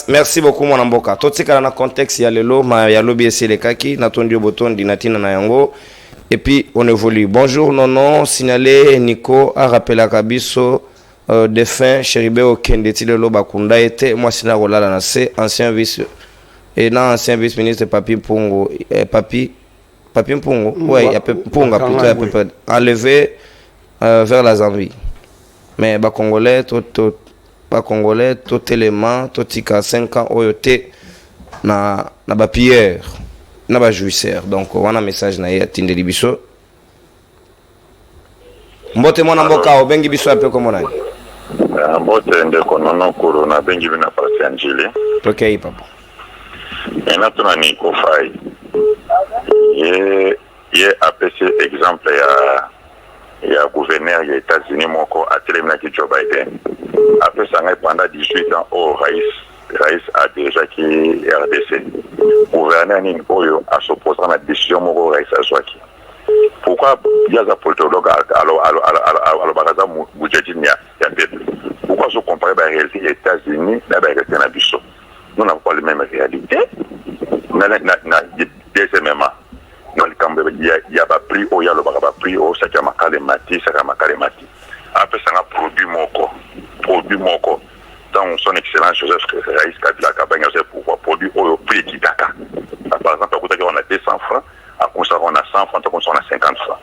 Merci beaucoup mon amboka. Totikala na contexte ya lelo ma ya lobi esele kaki na tondi botondi na tina na yango et puis on évolue. Bonjour nono signalé Nico a rappelé à Kabiso défunt Cheribe Okendeti lelo bakunda était moi sina rolala na c'est ancien vice et non ancien vice-ministre Papi Mpungu Papi Mpungu ouais il y a Mpunga plutôt à peu près enlevé vers la Zambie mais ba congolais tout élément tout tika 5 ans oyote na ba pierre na ba jouisseur donc on a message na ya tindeli biso mbote mwana mboka obengi biso ape comme nani mbote ndeko nono kuru na bengi bina pasi anjili okay papa ena tuna ni kofai ye APC exemple ya gouverneur des États-Unis moko atelemina ki Joe Biden après ça pendant 18 ans au Raïs a déjà qui RDC gouverneur ni oyo a s'opposé à la décision moko Raïs a swaki pourquoi il y a des politologues alors bagaza budgetin ya peuple pourquoi se comparer la réalité des États-Unis na réalité na biso nous n'avons pas les mêmes réalités na deuxièmement dans le camp il y a pas prix au ya le pas prix au ça qui makale mati après ça un produit moko dans son excellence Joseph Raïs Kabila Kabanya c'est pourquoi produit au prix qui daka par exemple on a 200 francs à conserver on a 100 francs on a 50 francs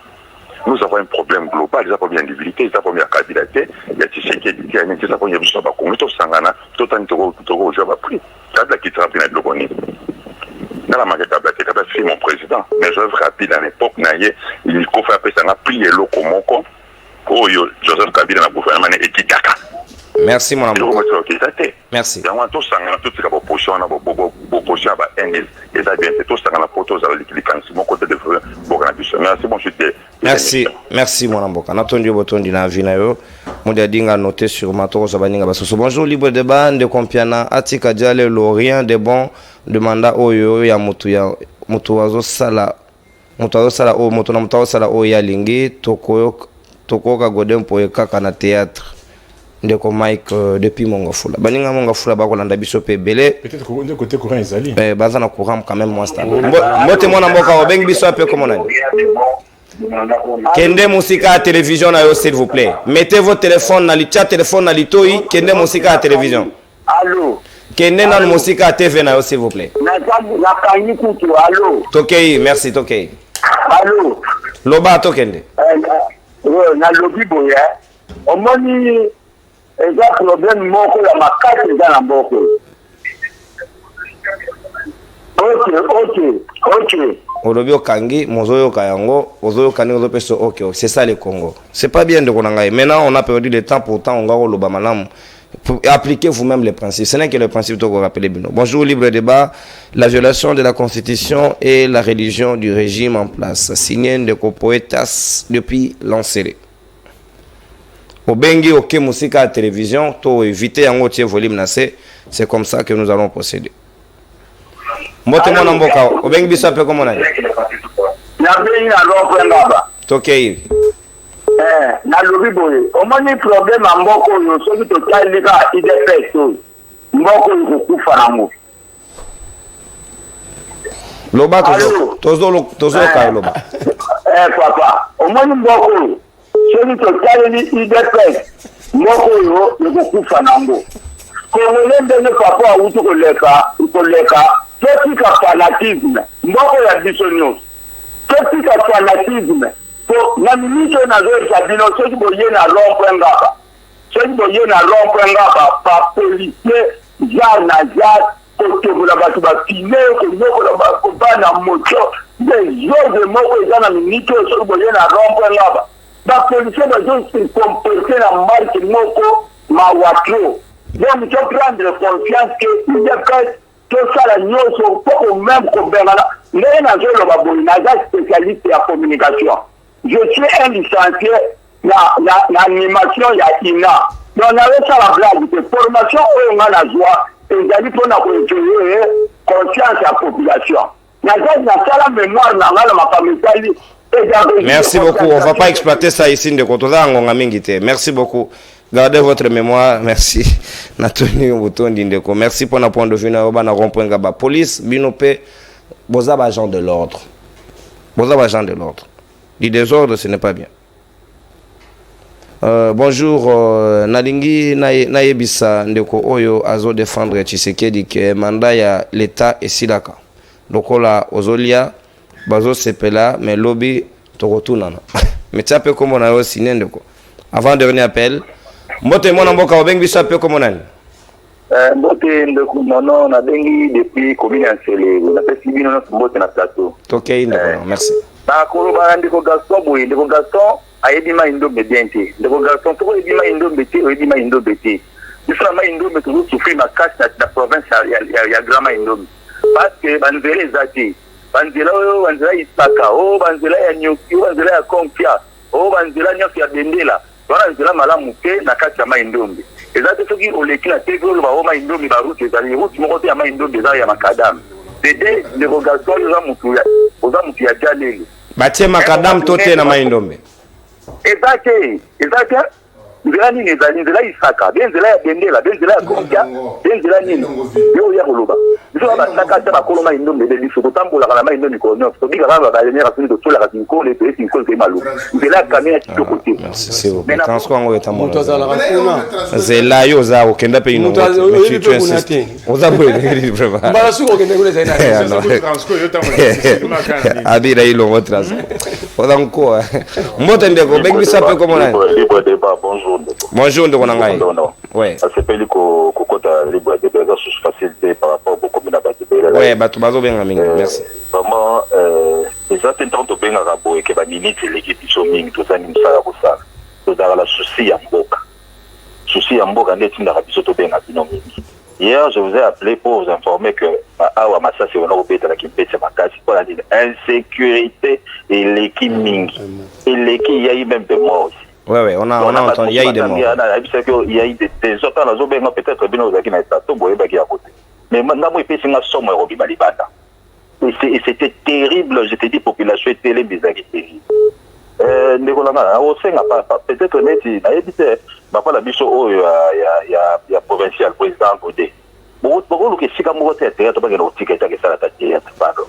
nous avons un problème global des problèmes d'individualité ça pour mieux candidater il y a Tshisekedi qui a mis ça pour mieux biso ba Congo to sangana to tani to jouer ba prix Kabila qui trappe na lokoni dans la marque Kabila c'est mon président mais Joseph Kabila à l'époque naie il faut faire ça na prix et lokomoko oyo Joseph Kabila na gouvernement ekitaka. Merci mon amour. Merci. Merci. Merci mon amour. Natondi botondi na vina yo. Modia dinga noté sur matoro sabaninga basoso. Bonjour libre débat de Kompiana atika diale l'orient de bon demanda oyo ya mutu wazo sala o mutu na mutu sala o ya lingi tokoka godem po kaka na théâtre. Ndeko Mike depuis Mongofula. Baninga Mongofula bakolanda biso pe belé. Peut-être que côté courant ezali. Baza na courant quand même moins stable. Mbote mona mboka obeng biso pe comme nani. Kende musika à télévision na yo s'il vous plaît. Mettez votre téléphone na licha téléphone na litoi kende musika à télévision. Allô. Kende na musika à TV na yo s'il vous plaît. Na kanyi kutu allô. Tokei, merci Tokei. Allô. Loba Tokende. Na lobi boya. Omoni eza problème moko ya makasi eza na mboka. Ok. Olobi okangi mozoyo kayango ozoyo kani ozopeso ok c'est ça le Congo. C'est pas bien de konangai. Maintenant on a perdu le temps pourtant on va oloba malamu. Appliquez vous-même les principes. Ce n'est que le principe de vous rappeler bino. Bonjour libre débat. La violation de la constitution et la religion du régime en place. Signé de Poetas depuis l'enserré. Obengi ok musika à télévision, to éviter yango tie volume na c'est comme ça que nous allons procéder. Mote mona mboka, obengi biso pe comme on a dit. Na bengi na rompo ngaba. Tokei. Na lobi boye. Omoni problème a mboko yo soki to talika IDP so. Mboko yo kufa nango. Loba tozo ka loba. Papa, omoni mboko yo soki to taliki IDP mboko yo kufa nango. Kongole ndenge papa auto koleka totika fanatisme mboko ya bisonyo totika fanatisme po na minito na zo sabino soki boye na rompo ngaba pa policier jar na jar kotobola batu ba fine ko nyoko la ba ko bana moto des jours de moko ezana minito soki boye na rompo ngaba ba policier ba zo se comporter na marque moko ma watro donc tu prendre confiance que il y a tout ça la nyonso pour même kobengana ndenge nazoloba boye naza spécialiste ya communication. Je suis un licencié na animation ya INA. Donc nazosala blague te formation oyo nga nazwa ezali mpona koétudier conscience ya population. Nasala mémoire na nga na makambo etali. Merci beaucoup. On va pas exploiter ça ici de Kotoza ngonga mingi te. Merci beaucoup. Gardez votre mémoire. Merci. Natoni Botondi ndeko. Merci pour na point de vue na oba na rond-point ngaba police binope boza agent de l'ordre. Boza agent de l'ordre. Du désordre, ce n'est pas bien. Bonjour, Nalingi Nayebisa ndeko oyo azo défendre Tshisekedi ke mandat ya l'État et Silaka. Lokola ozolia bazo sepela mais lobby tokotunana. Mais tu peux comme on a aussi ndeko. Avant dernier appel. Mbote mwana mboka obengi biso pe comme nani? Mbote ndeko mono na bengi depuis commune Ansele. Na pesi bino na mbote na plateau. Tokei ndeko, merci. Na koloba ndeko Gaston boye ndeko Gaston ayedima indombe biente ndeko Gaston toko edima indombe te oyedima indombe te bisala ma indombe to souffrir ma casse na province ya grama indombe parce que banzela ezati banzela oyo banzela isaka o banzela ya nyoki banzela ya konfia o banzela nyoki ya bendela banzela malamu te na kati ya ma indombe ezati soki oleki na teke oloba o ma indombe ba route ezali route moko te ya ma indombe eza ya makadam dede ndeko Gaston oza mutu ya jalelo batie makadam tote na maindombe ezake nzela nini ezali nzela isaka benzela ya bendela benzela ya konja benzela nini yo ya koloba biso basaka ta bakoloma indombe de biso kotambola kana maindombe ko nyo to biga ba balemera suni to tola kasi ko le pe sin ko ke malu nzela kamera kitoko te c'est bon transport ngo eta mo Mutazala kuna zela yo za okenda pe ino oza bwele vraiment mbala suko kende kule zaina transport yo tambo abira ilo mo transport Odanko. Mbote ndeko, bengi sape comme on a. Libre débat, bonjour. Bonjour ndeko nangai. Ouais. Ça s'appelle kokota libre débat sous facilité par rapport au commune Abatibela. Ouais, batu bazo benga mingi. Merci. Vraiment les attendants de benga rabo et que ba minute l'équipe iso mingi tout ça ni msala ko ça. To dara la souci ya mboka. Souci ya mboka ndeti ndara biso to benga bino mingi. Hier, je vous ai appelé pour vous informer que Awa Massa c'est on obéit à la Kimpé c'est ma case pour la insécurité et l'équipe mingi. Et l'équipe il y a eu même des morts aussi. Ouais, on a entendu, il y a eu des morts. Il y a eu des autres dans la zone peut-être bien aux qui n'a pas tout boyer à côté. Mais maintenant moi il peut s'en sommer au Bibalibata. Et c'était terrible, je te dis population était les bizarres terrible. Nicolas au sein peut-être net il a évité pas la biso il y a provincial président côté beaucoup que si comme vous êtes théâtre pas que le ticket que ça la théâtre pardon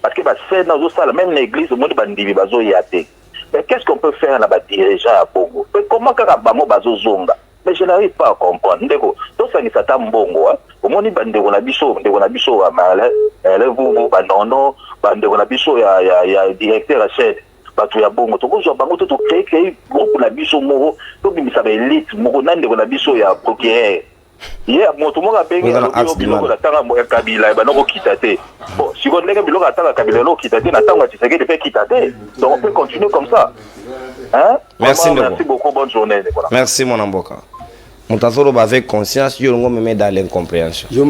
parce que bah c'est dans ça même l'église au monde bandi bazo yaté mais qu'est-ce qu'on peut faire là bas dirigeant à Bongo comment ka bamo bazo zonga mais je n'arrive pas à comprendre ndeko to ça ni sata mbongo au monde bandi ko na biso wa mala vous bandono bandi ko na biso ya directeur à chaîne batu ya bongo tokozwa bango to créer groupe na biso moko to bimisa ba élite moko nande ko na biso ya procureur ye moto moko bengi biloko na tanga mo Kabila ba noko kitate bon si on ndenge biloko atanga Kabila no kitate na tanga Tshisekedi de fait kitate donc on peut continuer comme ça hein merci beaucoup bonne journée merci mon amboka Montazoro avec conscience, yo me met dans l'incompréhension. Yo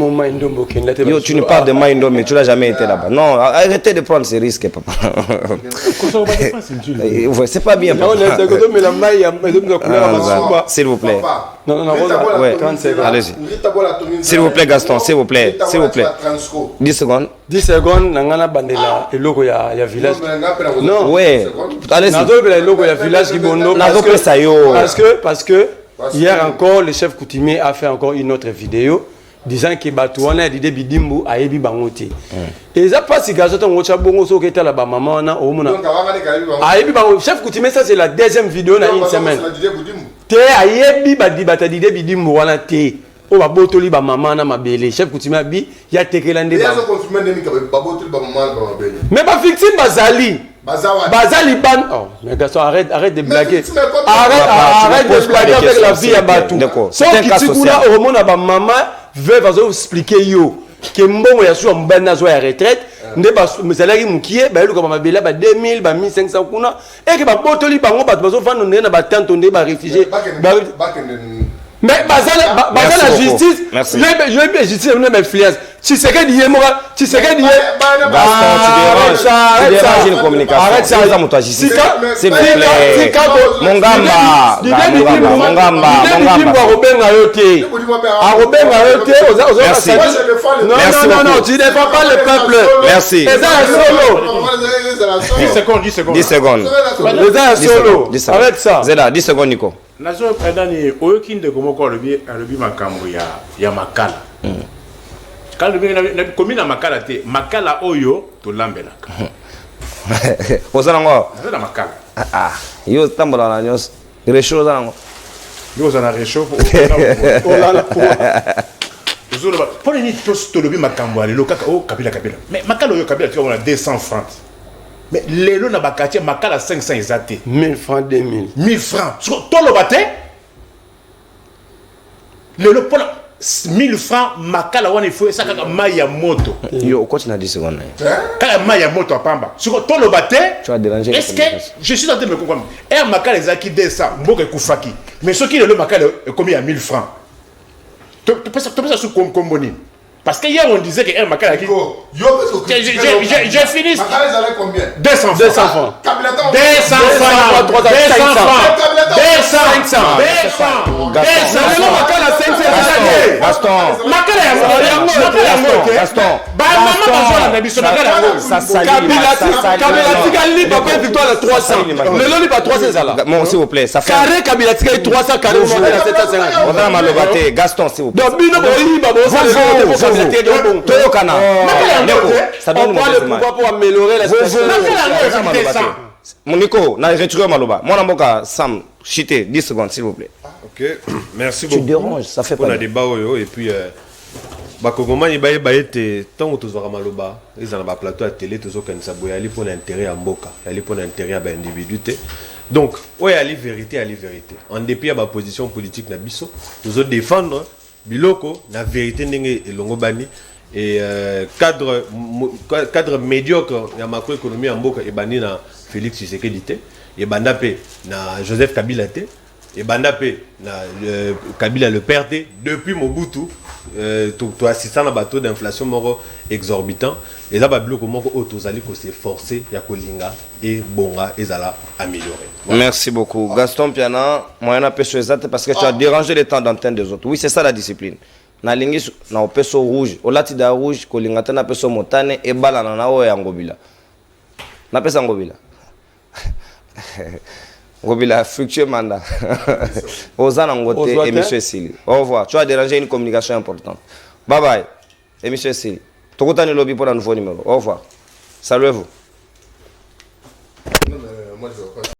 tu ne parles de Maindo mais tu n'as jamais été là-bas. Non, arrêtez de prendre ces risques papa. C'est pas bien papa. S'il vous plaît. Non, ouais. Allez-y. S'il vous plaît Gaston, s'il vous plaît. 10 secondes. 10 secondes nangana bandela eloko ya village. Non, ouais. Allez-y. Nazo la eloko ya village qui bondo parce que hier encore, le chef coutumier a fait encore une autre vidéo disant que Batouana a dit Bidimbu a ébi bangote. Et ça passe si gazoton wocha bongo so keta la ba maman na o mona. A ébi bango chef coutumier ça c'est la deuxième vidéo na une semaine. Te a ébi badi batadi de Bidimbu wana te. O ba botoli ba maman na mabele chef coutumier bi ya tekelande ba. Mais ba victime bazali. Bazali ban. Oh, mais garçon, arrête de blaguer. Arrête de blaguer avec la vie à Batou. C'est un cas social. Au moment où maman veut vous expliquer yo que mbongo ya sou mbana zo ya retraite, ne ba salari mukie ba luka ba bela ba 2000 ba 1500 kuna et que ba botoli bango ba bazo vendre na ba tante on ba réfugié. Mais la justice, je justice une influence. Tu sais que dit moi, tu sais que dit arrête une communication. Arrête ça ça moto justice. S'il vous plaît. Mongamba. Non, tu défends pas le peuple. Merci. 10 secondes. Arrête ça. Zeda 10 secondes Nico. Nazo pedani oyokinde komoko alobi makambo ya makala. Quand na komina makala te makala oyo to lambelaka. Ozana ngo. Na makala. Yo tambola na nyos. Resho zana ngo. Yo zana resho. Oh là là. Ozolo ba. Pour ni to lobi makambo ale lokaka o Kabila. Mais makala oyo Kabila tu on a 200 francs. Mais les lots na bakati makala 500 ezate 1000 francs 2000 1000 francs sur tout le baté le lot pour 1000 francs makala wana il faut ça kaka maya moto yo continue 10 secondes kaka maya moto apamba sur tout le baté tu as dérangé est-ce que je suis en train de me comprendre et makala ezaki 200 mboka kufaki mais ce qui le makala est combien à 1000 francs tu peux ça sur comboni. Parce que hier on disait que un makala qui. J'ai fini. Makala ils allaient combien? 200 francs. 200 francs. 200 francs. 500. Makala 500. Gaston. Gaston. Kabila papa victoire à 300. Le loli pas 300 zala. Bon s'il vous plaît, ça fait. Carré Kabila tika 300 carré au moment à 750. On va malobate Gaston s'il vous plaît. Donc bino boyi Toyokana. Ça donne le pouvoir pour améliorer la situation. Mon Nico, na retiré maloba. Mon amboka Sam, chité 10 secondes s'il vous plaît. OK. Merci beaucoup. Tu déranges, ça fait pas. On a des débat et puis bakongomani bayeba ete ntango tozwaka maloba eza na baplateau ya télé tozokanisa boye yali mpo na intérêt ya mboka yali mpo na intérêt ya baindividu te donc oyo ali vérité en dépit ya baposition politique na biso tozodéfendre biloko na vérité ndenge elongo bani et cadre médiocre ya macroéconomie ya mboka ebandi na Félix Tshisekedi te ebanda pe na Joseph Kabila te ebanda pe na Kabila le père te depuis Mobutu to assistant na bateau d'inflation moko exorbitant et là babiloko moko otozali ko s'efforcer ya kolinga et bonga ezala améliorer. Voilà. Merci beaucoup Gaston Piana, moyen peso exact parce que tu as dérangé le temps d'antenne des autres. Oui, c'est ça la discipline. Na lingi na opeso rouge, olati da rouge kolinga te na peso motane e balana na o ya ngobila. Na pesa ngobila. Ngobila fructueux mandat. Ozana ngote et monsieur Sili. Au revoir. Tu as dérangé une communication importante. Bye bye. Et monsieur Sili. Tokotani lobby pour un nouveau numéro. Au revoir. Salut à vous.